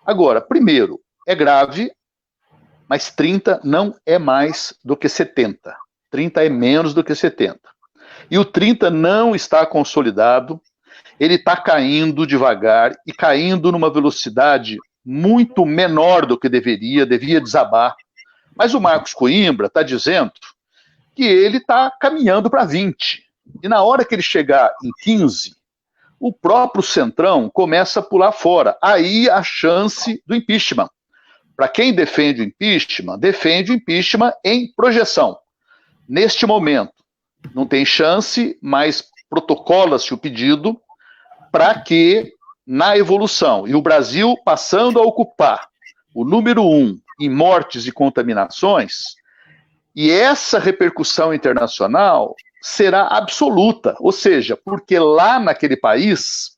D: Agora, primeiro, é grave, mas 30 não é mais do que 70. 30 é menos do que 70. E o 30 não está consolidado, ele está caindo devagar e caindo numa velocidade muito menor do que devia desabar. Mas o Marcos Coimbra está dizendo que ele está caminhando para 20. E na hora que ele chegar em 15, o próprio Centrão começa a pular fora. Aí a chance do impeachment. Para quem defende o impeachment em projeção. Neste momento, não tem chance, mas protocola-se o pedido para que, na evolução, e o Brasil passando a ocupar o número 1 em mortes e contaminações, e essa repercussão internacional será absoluta, ou seja, porque lá naquele país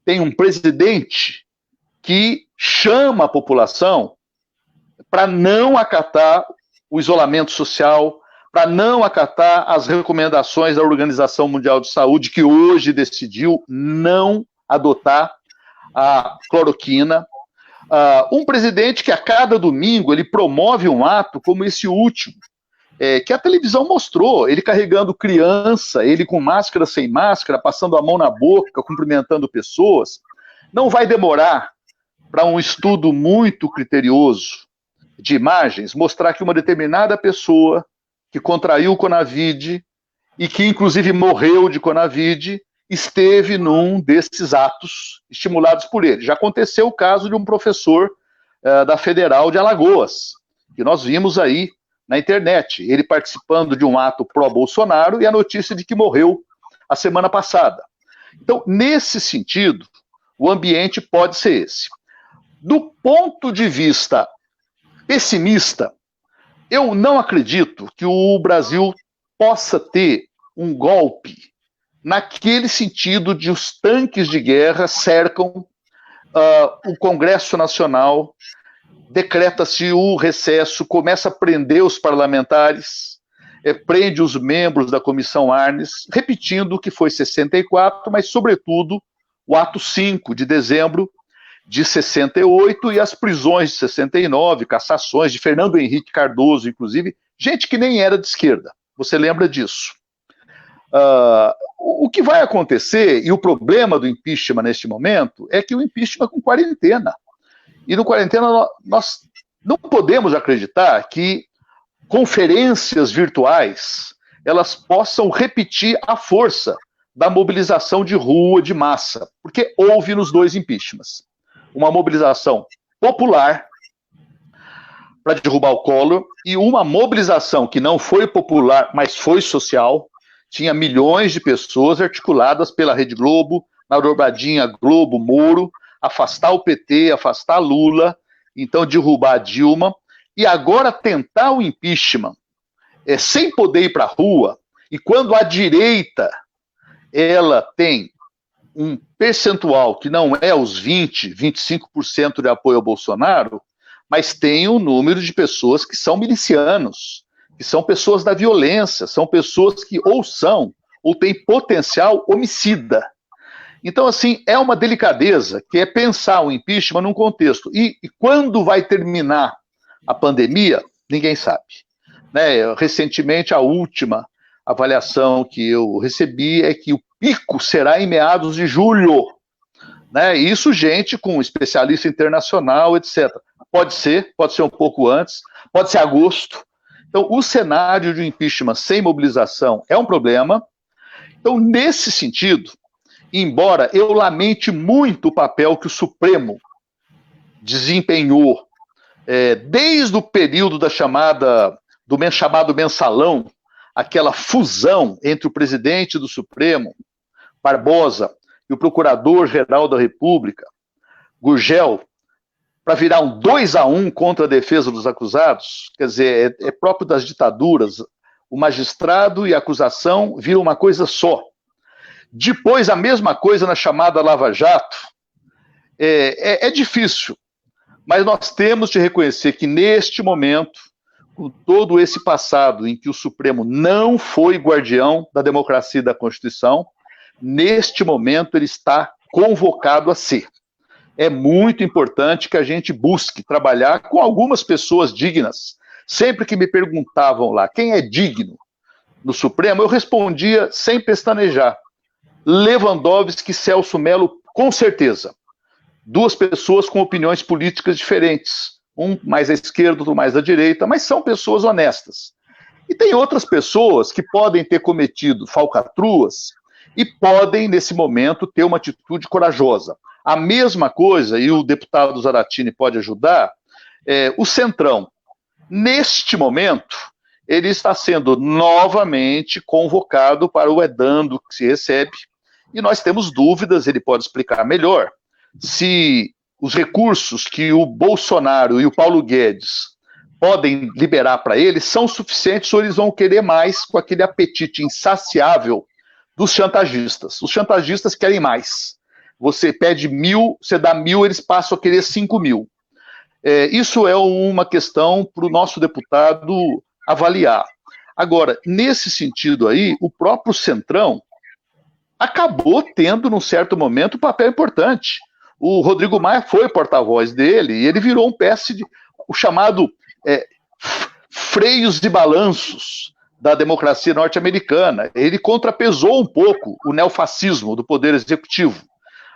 D: tem um presidente que chama a população para não acatar o isolamento social, para não acatar as recomendações da Organização Mundial de Saúde, que hoje decidiu não adotar a cloroquina. Um presidente que a cada domingo ele promove um ato como esse último, que a televisão mostrou, ele carregando criança, ele com máscara, sem máscara, passando a mão na boca, cumprimentando pessoas. Não vai demorar para um estudo muito criterioso de imagens mostrar que uma determinada pessoa que contraiu o Conavid e que inclusive morreu de Conavid, esteve num desses atos estimulados por ele. Já aconteceu o caso de um professor da Federal de Alagoas, que nós vimos aí na internet, ele participando de um ato pró-Bolsonaro e a notícia de que morreu a semana passada. Então, nesse sentido, o ambiente pode ser esse. Do ponto de vista pessimista, eu não acredito que o Brasil possa ter um golpe naquele sentido de os tanques de guerra cercam o Congresso Nacional, decreta-se o recesso, começa a prender os parlamentares, prende os membros da Comissão Arnes, repetindo o que foi 64, mas, sobretudo, o ato 5 de dezembro de 68 e as prisões de 69, cassações de Fernando Henrique Cardoso, inclusive, gente que nem era de esquerda. Você lembra disso? O que vai acontecer, e o problema do impeachment neste momento, é que o impeachment é com quarentena. E no quarentena nós não podemos acreditar que conferências virtuais elas possam repetir a força da mobilização de rua, de massa, porque houve nos dois impeachments uma mobilização popular para derrubar o Collor e uma mobilização que não foi popular, mas foi social. Tinha milhões de pessoas articuladas pela Rede Globo, na dobradinha Globo, Moro, afastar o PT, afastar Lula, então derrubar a Dilma, e agora tentar o impeachment sem poder ir para a rua, e quando a direita ela tem um percentual que não é os 20%, 25% de apoio ao Bolsonaro, mas tem um número de pessoas que são milicianos, que são pessoas da violência, são pessoas que ou têm potencial homicida. Então, assim, é uma delicadeza que é pensar o impeachment num contexto. E quando vai terminar a pandemia, ninguém sabe. Né? Recentemente, a última avaliação que eu recebi é que o pico será em meados de julho. Né? Isso, gente com especialista internacional, etc. Pode ser um pouco antes, pode ser agosto. Então, o cenário de um impeachment sem mobilização é um problema. Então, nesse sentido, embora eu lamente muito o papel que o Supremo desempenhou desde o período do chamado mensalão, aquela fusão entre o presidente do Supremo, Barbosa, e o procurador-geral da República, Gurgel, para virar um 2-1 contra a defesa dos acusados, quer dizer, é próprio das ditaduras, o magistrado e a acusação viram uma coisa só. Depois, a mesma coisa na chamada Lava Jato. É difícil, mas nós temos de reconhecer que, neste momento, com todo esse passado em que o Supremo não foi guardião da democracia e da Constituição, neste momento ele está convocado a ser. É muito importante que a gente busque trabalhar com algumas pessoas dignas. Sempre que me perguntavam lá quem é digno no Supremo, eu respondia sem pestanejar. Lewandowski e Celso Mello, com certeza. Duas pessoas com opiniões políticas diferentes. Um mais à esquerda, outro mais à direita, mas são pessoas honestas. E tem outras pessoas que podem ter cometido falcatruas e podem, nesse momento, ter uma atitude corajosa. A mesma coisa, e o deputado Zaratini pode ajudar, o Centrão. Neste momento, ele está sendo novamente convocado para o edando que se recebe, e nós temos dúvidas, ele pode explicar melhor, se os recursos que o Bolsonaro e o Paulo Guedes podem liberar para ele são suficientes ou eles vão querer mais com aquele apetite insaciável dos chantagistas. Os chantagistas querem mais. Você pede 1.000, você dá 1.000, eles passam a querer 5.000. Isso é uma questão para o nosso deputado avaliar. Agora, nesse sentido aí, o próprio Centrão acabou tendo, num certo momento, um papel importante. O Rodrigo Maia foi porta-voz dele e ele virou o chamado freios e balanços da democracia norte-americana. Ele contrapesou um pouco o neofascismo do poder executivo,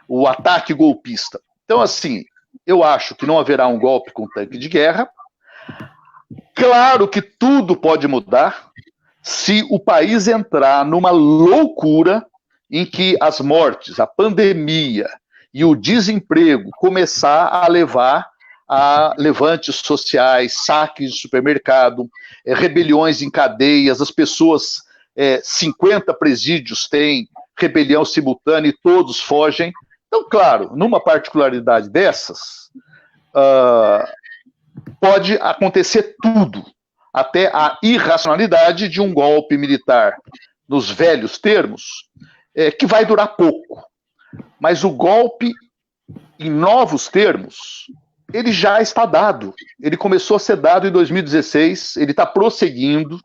D: o ataque golpista. Então, assim, eu acho que não haverá um golpe com tanque de guerra. Claro que tudo pode mudar se o país entrar numa loucura em que as mortes, a pandemia e o desemprego começar a levar a levantes sociais, saques de supermercado, rebeliões em cadeias, as pessoas, 50 presídios têm rebelião simultânea e todos fogem. Então, claro, numa particularidade dessas, pode acontecer tudo, até a irracionalidade de um golpe militar, nos velhos termos, que vai durar pouco. Mas o golpe, em novos termos, ele já está dado. Ele começou a ser dado em 2016, ele está prosseguindo,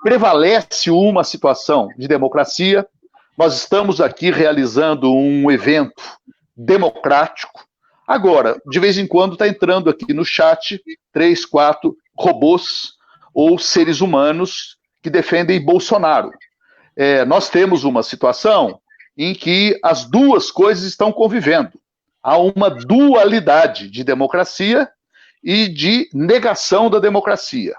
D: prevalece uma situação de democracia. Nós estamos aqui realizando um evento democrático. Agora, de vez em quando está entrando aqui no chat 3, 4 robôs ou seres humanos que defendem Bolsonaro. Nós temos uma situação em que as duas coisas estão convivendo. Há uma dualidade de democracia e de negação da democracia.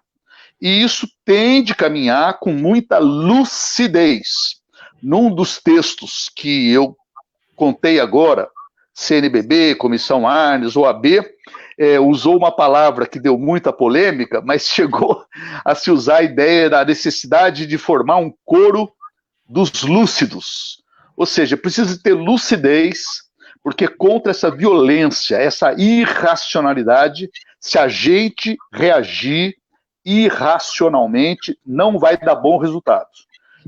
D: E isso tem de caminhar com muita lucidez. Num dos textos que eu contei agora, CNBB, Comissão Arnes, OAB, usou uma palavra que deu muita polêmica, mas chegou a se usar a ideia da necessidade de formar um coro dos lúcidos. Ou seja, precisa ter lucidez, porque contra essa violência, essa irracionalidade, se a gente reagir irracionalmente, não vai dar bom resultado.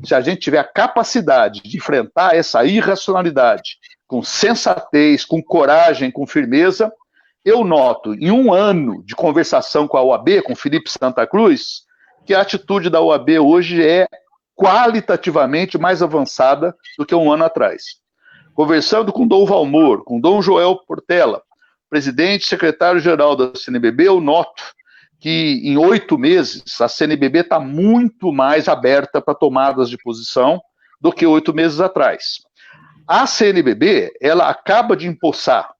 D: Se a gente tiver a capacidade de enfrentar essa irracionalidade com sensatez, com coragem, com firmeza, eu noto, em um ano de conversação com a OAB, com Felipe Santa Cruz, que a atitude da OAB hoje é qualitativamente mais avançada do que um ano atrás. Conversando com Dom Valmor, com Dom Joel Portela, presidente e secretário-geral da CNBB, eu noto que em 8 meses a CNBB está muito mais aberta para tomadas de posição do que 8 meses atrás. A CNBB, ela acaba de empossar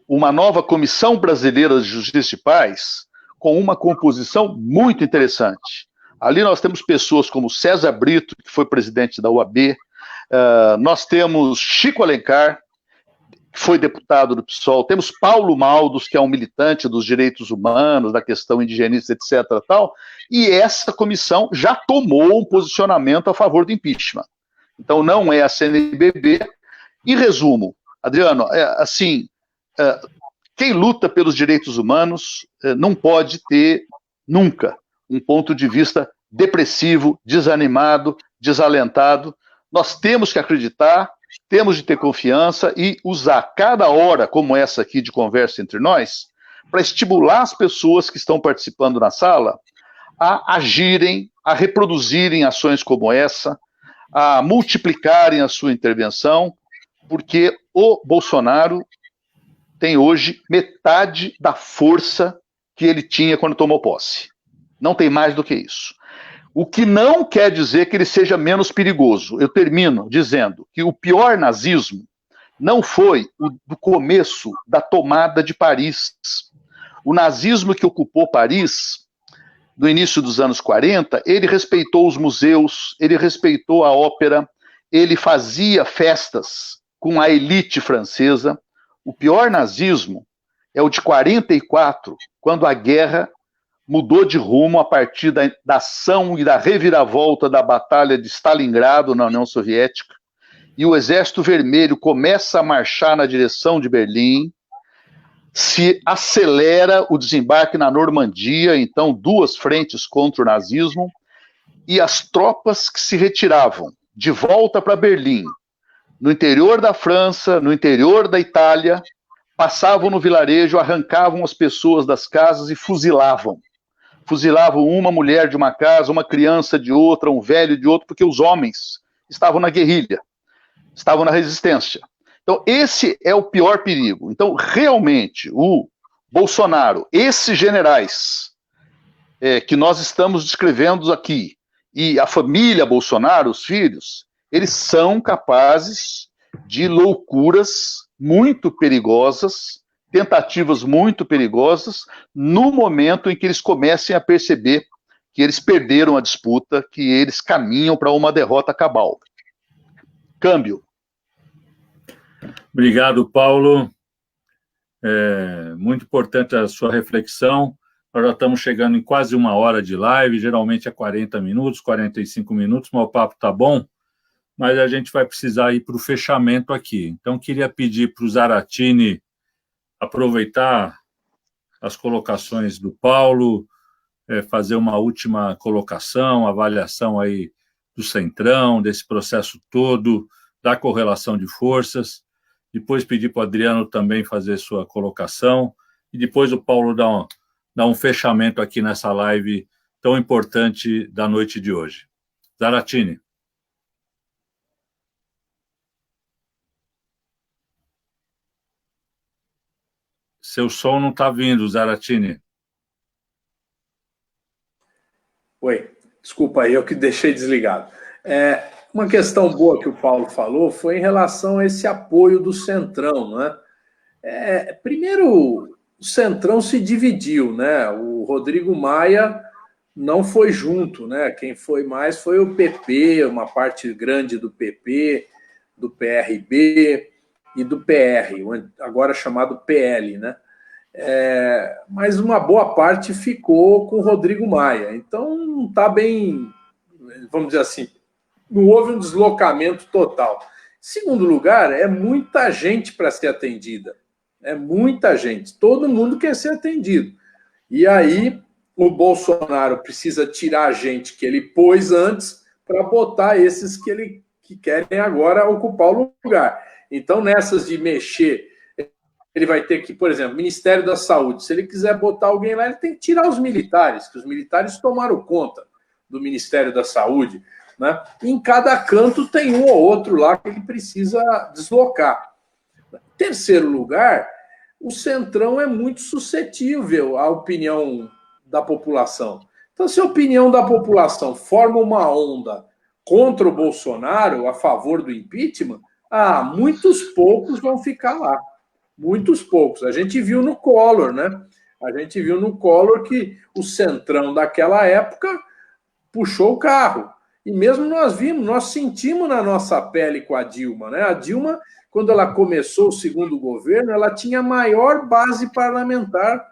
D: uma nova Comissão Brasileira de Justiça e Paz com uma composição muito interessante. Ali nós temos pessoas como César Brito, que foi presidente da UAB, nós temos Chico Alencar, que foi deputado do PSOL, temos Paulo Maldos, que é um militante dos direitos humanos, da questão indigenista, etc. Tal, e essa comissão já tomou um posicionamento a favor do impeachment. Então não é a CNBB. Em resumo, Adriano, quem luta pelos direitos humanos não pode ter nunca um ponto de vista depressivo, desanimado, desalentado. Nós temos que acreditar, temos de ter confiança e usar cada hora como essa aqui de conversa entre nós para estimular as pessoas que estão participando na sala a agirem, a reproduzirem ações como essa, a multiplicarem a sua intervenção, porque o Bolsonaro tem hoje metade da força que ele tinha quando tomou posse. Não tem mais do que isso. O que não quer dizer que ele seja menos perigoso. Eu termino dizendo que o pior nazismo não foi o do começo da tomada de Paris. O nazismo que ocupou Paris, no início dos anos 40, ele respeitou os museus, ele respeitou a ópera, ele fazia festas com a elite francesa. O pior nazismo é o de 44, quando a guerra mudou de rumo a partir da ação e da reviravolta da Batalha de Stalingrado na União Soviética, e o Exército Vermelho começa a marchar na direção de Berlim, se acelera o desembarque na Normandia, então 2 frentes contra o nazismo, e as tropas que se retiravam de volta para Berlim, no interior da França, no interior da Itália, passavam no vilarejo, arrancavam as pessoas das casas e fuzilavam. Fuzilavam uma mulher de uma casa, uma criança de outra, um velho de outro, porque os homens estavam na guerrilha, estavam na resistência. Então, esse é o pior perigo. Então, realmente, o Bolsonaro, esses generais que nós estamos descrevendo aqui, e a família Bolsonaro, os filhos, eles são capazes de loucuras muito perigosas, tentativas muito perigosas, no momento em que eles comecem a perceber que eles perderam a disputa, que eles caminham para uma derrota cabal. Câmbio.
A: Obrigado, Paulo. Muito importante a sua reflexão. Nós já estamos chegando em quase 1 hora de live, geralmente é 40 minutos, 45 minutos, mas o papo está bom, mas a gente vai precisar ir para o fechamento aqui. Então, queria pedir para o Zaratini aproveitar as colocações do Paulo, fazer uma última colocação, avaliação aí do Centrão, desse processo todo, da correlação de forças, depois pedir para o Adriano também fazer sua colocação, e depois o Paulo dá um fechamento aqui nessa live tão importante da noite de hoje. Zaratini. Seu som não está vindo, Zaratini.
B: Oi, desculpa aí, eu que deixei desligado. Uma questão boa que o Paulo falou foi em relação a esse apoio do Centrão, né? Primeiro, o Centrão se dividiu, né? O Rodrigo Maia não foi junto, né? Quem foi mais foi o PP, uma parte grande do PP, do PRB e do PR, agora chamado PL, né? Mas uma boa parte ficou com o Rodrigo Maia. Então, não está bem, vamos dizer assim, não houve um deslocamento total. Segundo lugar, é muita gente para ser atendida. É muita gente. Todo mundo quer ser atendido. E aí, o Bolsonaro precisa tirar a gente que ele pôs antes para botar esses que querem agora ocupar o lugar. Então, nessas de mexer, ele vai ter que, por exemplo, Ministério da Saúde, se ele quiser botar alguém lá, ele tem que tirar os militares, que os militares tomaram conta do Ministério da Saúde, né? E em cada canto tem um ou outro lá que ele precisa deslocar. Em terceiro lugar, o Centrão é muito suscetível à opinião da população. Então, se a opinião da população forma uma onda contra o Bolsonaro, a favor do impeachment, muitos poucos vão ficar lá. Muitos poucos. A gente viu no Collor, né? A gente viu no Collor que o Centrão daquela época puxou o carro. E mesmo nós sentimos na nossa pele com a Dilma, né? A Dilma, quando ela começou o segundo governo, ela tinha a maior base parlamentar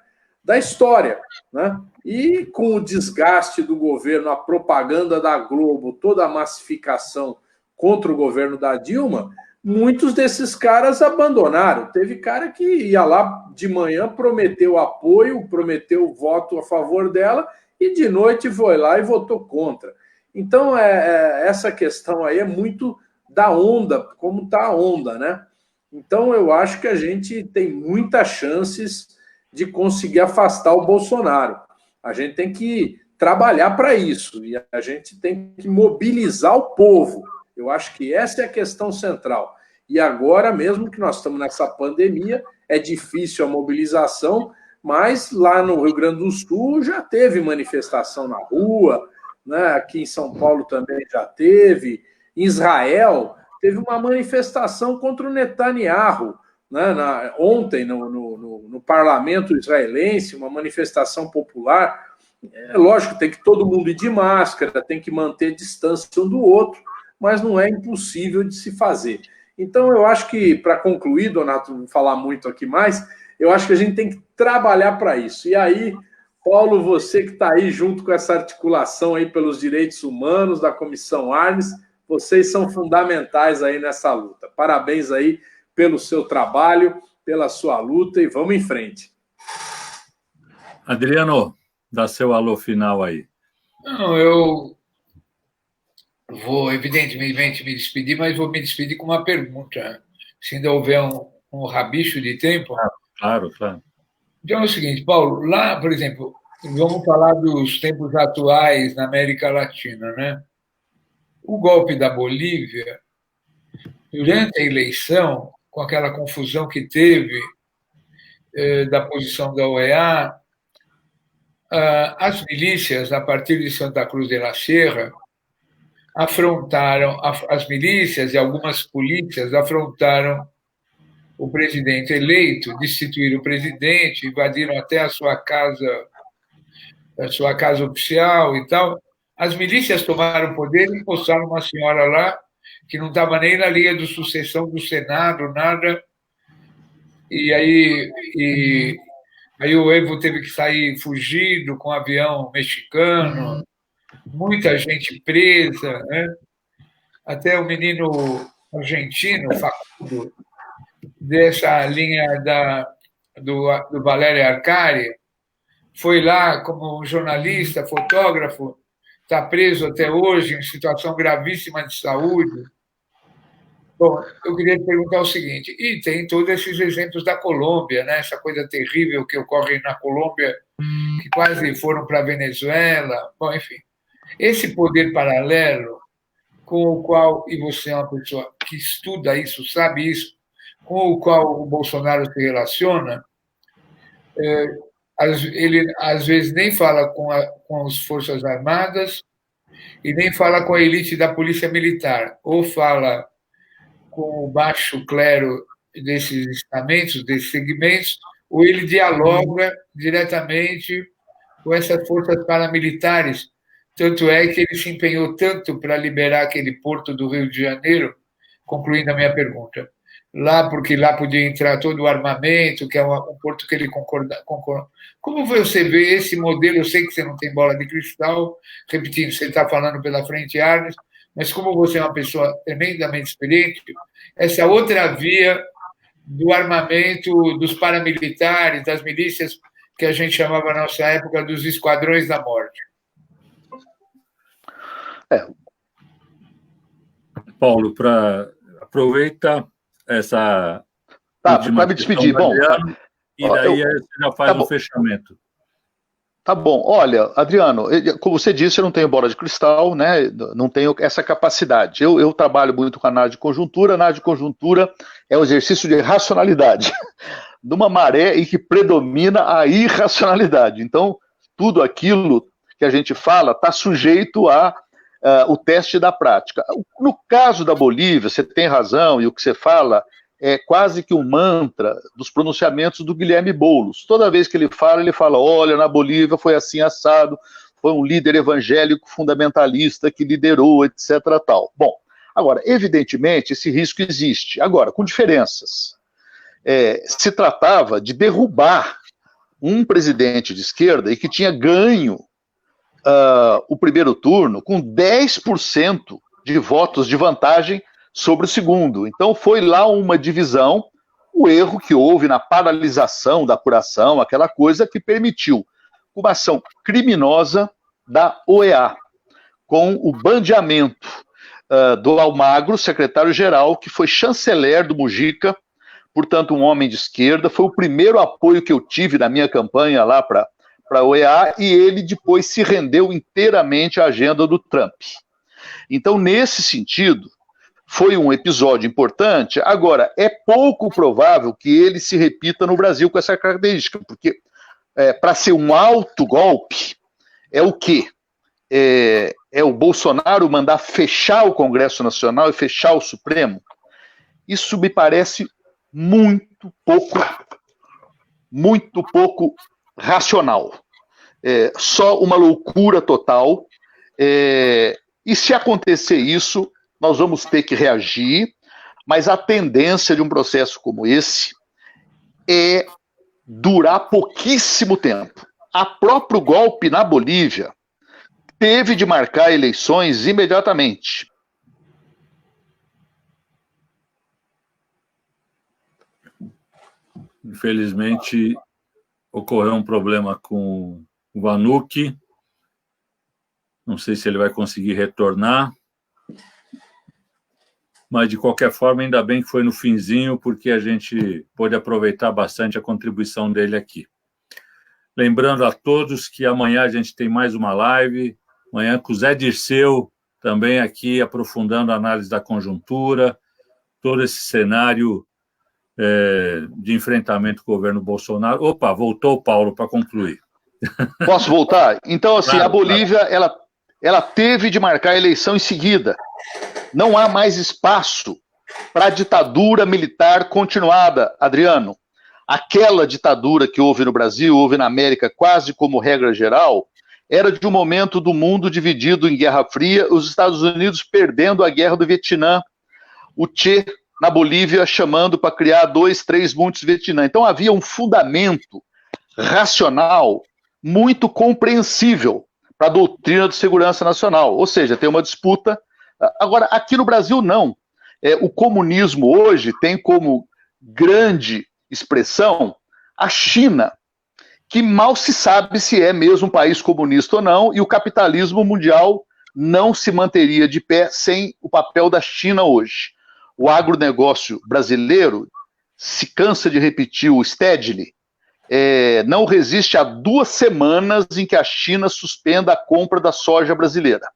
B: da história, né? E com o desgaste do governo, a propaganda da Globo, toda a massificação contra o governo da Dilma, muitos desses caras abandonaram. Teve cara que ia lá de manhã, prometeu apoio, prometeu voto a favor dela, e de noite foi lá e votou contra. Então, essa questão aí é muito da onda, como está a onda, né? Então, eu acho que a gente tem muitas chances de conseguir afastar o Bolsonaro. A gente tem que trabalhar para isso, e a gente tem que mobilizar o povo. Eu acho que essa é a questão central. E agora, mesmo que nós estamos nessa pandemia, é difícil a mobilização, mas lá no Rio Grande do Sul já teve manifestação na rua, né? Aqui em São Paulo também já teve. Em Israel, teve uma manifestação contra o Netanyahu, né? Ontem, no parlamento israelense, uma manifestação popular. É lógico, tem que todo mundo ir de máscara, tem que manter distância um do outro, mas não é impossível de se fazer. Então, eu acho que, para concluir, Donato, não vou falar muito aqui mais, eu acho que a gente tem que trabalhar para isso. E aí, Paulo, você que está aí junto com essa articulação aí pelos direitos humanos da Comissão Arnes, vocês são fundamentais aí nessa luta. Parabéns aí pelo seu trabalho, pela sua luta, e vamos em frente.
A: Adriano, dá seu alô final aí.
C: Não, eu vou, evidentemente, me despedir, mas vou me despedir com uma pergunta, se ainda houver um rabicho de tempo.
A: Claro.
C: Então é o seguinte, Paulo, lá, por exemplo, vamos falar dos tempos atuais na América Latina, né? O golpe da Bolívia, durante a eleição, com aquela confusão que teve da posição da OEA, as milícias, a partir de Santa Cruz de la Sierra, afrontaram, as milícias e algumas polícias afrontaram o presidente eleito, destituíram o presidente, invadiram até a sua casa oficial e tal. As milícias tomaram o poder e postaram uma senhora lá que não estava nem na linha de sucessão do Senado, nada. E aí o Evo teve que sair fugido com um avião mexicano, muita gente presa, né? Até o menino argentino, Facundo, dessa linha do Valério Arcari, foi lá como um jornalista, fotógrafo, está preso até hoje em situação gravíssima de saúde. Bom, eu queria te perguntar o seguinte, e tem todos esses exemplos da Colômbia, né? Essa coisa terrível que ocorre na Colômbia, que quase foram para a Venezuela, bom, enfim. Esse poder paralelo com o qual, e você é uma pessoa que estuda isso, sabe isso, com o qual o Bolsonaro se relaciona, ele às vezes nem fala com as Forças Armadas e nem fala com a elite da Polícia Militar, ou fala com o baixo clero desses estamentos, desses segmentos, ou ele dialoga diretamente com essas forças paramilitares. Tanto é que ele se empenhou tanto para liberar aquele porto do Rio de Janeiro, concluindo a minha pergunta, lá porque lá podia entrar todo o armamento, que é um porto que ele concorda. Como você vê esse modelo? Eu sei que você não tem bola de cristal, repetindo, você está falando pela frente, Arnes, mas como você é uma pessoa tremendamente experiente, essa outra via do armamento dos paramilitares, das milícias, que a gente chamava na nossa época dos esquadrões da morte.
A: Paulo, aproveita essa...
D: Tá, para me despedir. Bom,
A: e daí você já faz o fechamento.
D: Tá bom. Olha, Adriano, como você disse, eu não tenho bola de cristal, né? Não tenho essa capacidade. Eu trabalho muito com análise de conjuntura. Análise de conjuntura é um exercício de racionalidade, numa maré em que predomina a irracionalidade. Então, tudo aquilo que a gente fala está sujeito o teste da prática. No caso da Bolívia, você tem razão, e o que você fala é quase que um mantra dos pronunciamentos do Guilherme Boulos. Toda vez que ele fala, olha, na Bolívia foi assim assado, foi um líder evangélico fundamentalista que liderou, etc. tal. Bom, agora, evidentemente, esse risco existe. Agora, com diferenças. Se tratava de derrubar um presidente de esquerda e que tinha ganho o primeiro turno com 10% de votos de vantagem sobre o segundo. Então foi lá uma divisão, o erro que houve na paralisação da apuração, aquela coisa que permitiu uma ação criminosa da OEA, com o bandeamento do Almagro, secretário-geral, que foi chanceler do Mujica, portanto um homem de esquerda, foi o primeiro apoio que eu tive na minha campanha lá para a OEA, e ele depois se rendeu inteiramente à agenda do Trump. Então, nesse sentido, foi um episódio importante. Agora, é pouco provável que ele se repita no Brasil com essa característica, porque para ser um alto golpe, é o quê? É o Bolsonaro mandar fechar o Congresso Nacional e fechar o Supremo? Isso me parece muito pouco racional. Só uma loucura total. E se acontecer isso, nós vamos ter que reagir, mas a tendência de um processo como esse é durar pouquíssimo tempo. A próprio golpe na Bolívia teve de marcar eleições imediatamente.
A: Infelizmente, ocorreu um problema com o Vanucci. Não sei se ele vai conseguir retornar. Mas, de qualquer forma, ainda bem que foi no finzinho, porque a gente pôde aproveitar bastante a contribuição dele aqui. Lembrando a todos que amanhã a gente tem mais uma live, amanhã com o Zé Dirceu, também aqui aprofundando a análise da conjuntura, todo esse cenário de enfrentamento com o governo Bolsonaro. Opa, voltou o Paulo para concluir.
D: Posso voltar? Então, assim,
A: claro,
D: a Bolívia, ela teve de marcar a eleição em seguida. Não há mais espaço para a ditadura militar continuada, Adriano. Aquela ditadura que houve no Brasil, houve na América, quase como regra geral, era de um momento do mundo dividido em Guerra Fria, os Estados Unidos perdendo a guerra do Vietnã, o Che na Bolívia chamando para criar 2, 3 mundos Vietnã. Então havia um fundamento racional muito compreensível para a doutrina de segurança nacional, ou seja, tem uma disputa. Agora, aqui no Brasil, não. O comunismo hoje tem como grande expressão a China, que mal se sabe se é mesmo um país comunista ou não, e o capitalismo mundial não se manteria de pé sem o papel da China hoje. O agronegócio brasileiro se cansa de repetir o Stedley, não resiste a 2 semanas em que a China suspenda a compra da soja brasileira.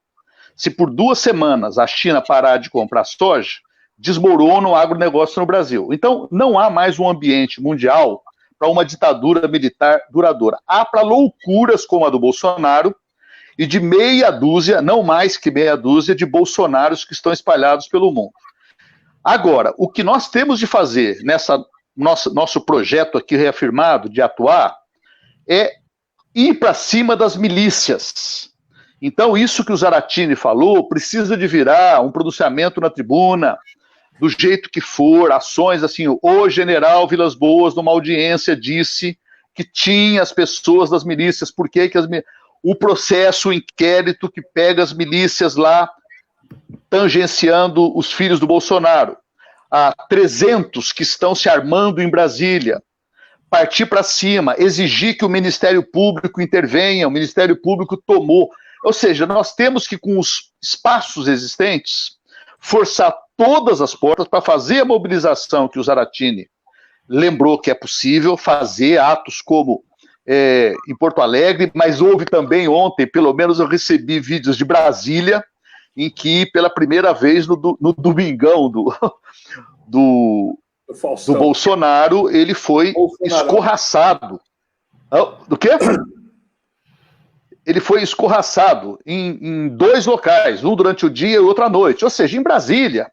D: Se por 2 semanas a China parar de comprar soja, desmorona o agronegócio no Brasil. Então, não há mais um ambiente mundial para uma ditadura militar duradoura. Há para loucuras como a do Bolsonaro e de meia dúzia, não mais que meia dúzia, de bolsonaros que estão espalhados pelo mundo. Agora, o que nós temos de fazer nessa nosso projeto aqui reafirmado de atuar é ir para cima das milícias. Então, isso que o Zaratini falou precisa de virar um pronunciamento na tribuna, do jeito que for, ações assim. O general Vilas Boas, numa audiência, disse que tinha as pessoas das milícias, por que o processo, o inquérito que pega as milícias lá, tangenciando os filhos do Bolsonaro. Há 300 que estão se armando em Brasília. Partir para cima, exigir que o Ministério Público intervenha, o Ministério Público tomou. Ou seja, nós temos que, com os espaços existentes, forçar todas as portas para fazer a mobilização que o Zaratini lembrou que é possível, fazer atos como em Porto Alegre, mas houve também ontem, pelo menos eu recebi vídeos de Brasília, em que pela primeira vez no domingão do Bolsonaro, ele foi escorraçado. Do quê? Ele foi escorraçado em 2 locais, um durante o dia e outro à noite, ou seja, em Brasília,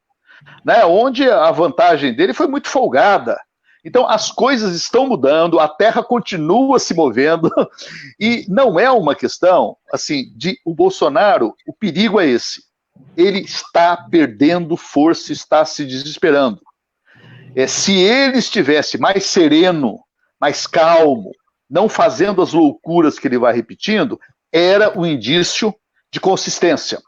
D: né, onde a vantagem dele foi muito folgada. Então, as coisas estão mudando, a Terra continua se movendo, e não é uma questão, assim, de o Bolsonaro, o perigo é esse. Ele está perdendo força, está se desesperando. Se ele estivesse mais sereno, mais calmo, não fazendo as loucuras que ele vai repetindo, era um indício de consistência,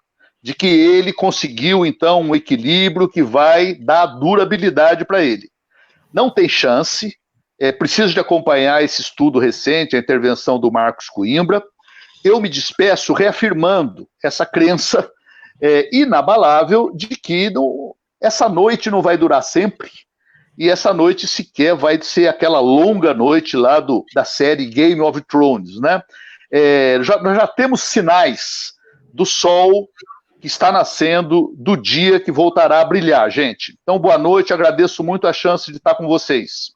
D: de que ele conseguiu, então, um equilíbrio que vai dar durabilidade para ele. Não tem chance, preciso de acompanhar esse estudo recente, a intervenção do Marcos Coimbra. Eu me despeço reafirmando essa crença inabalável de que essa noite não vai durar sempre, e essa noite sequer vai ser aquela longa noite lá da série Game of Thrones, né? Nós já temos sinais do sol que está nascendo, do dia que voltará a brilhar, gente. Então, boa noite, agradeço muito a chance de estar com vocês.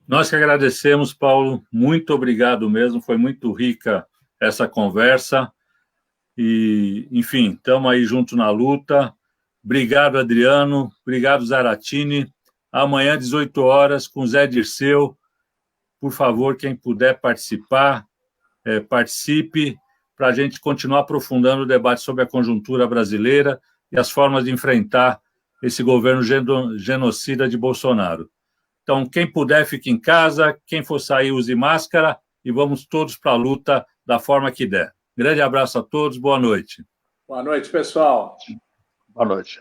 A: Nós que agradecemos, Paulo, muito obrigado mesmo, foi muito rica essa conversa, e, enfim, estamos aí juntos na luta. Obrigado, Adriano, obrigado, Zaratini. Amanhã, 18 horas, com Zé Dirceu. Por favor, quem puder participar, participe, para a gente continuar aprofundando o debate sobre a conjuntura brasileira e as formas de enfrentar esse governo genocida de Bolsonaro. Então, quem puder, fique em casa, quem for sair, use máscara, e vamos todos para a luta da forma que der. Grande abraço a todos, boa noite.
B: Boa noite, pessoal.
D: Boa noite.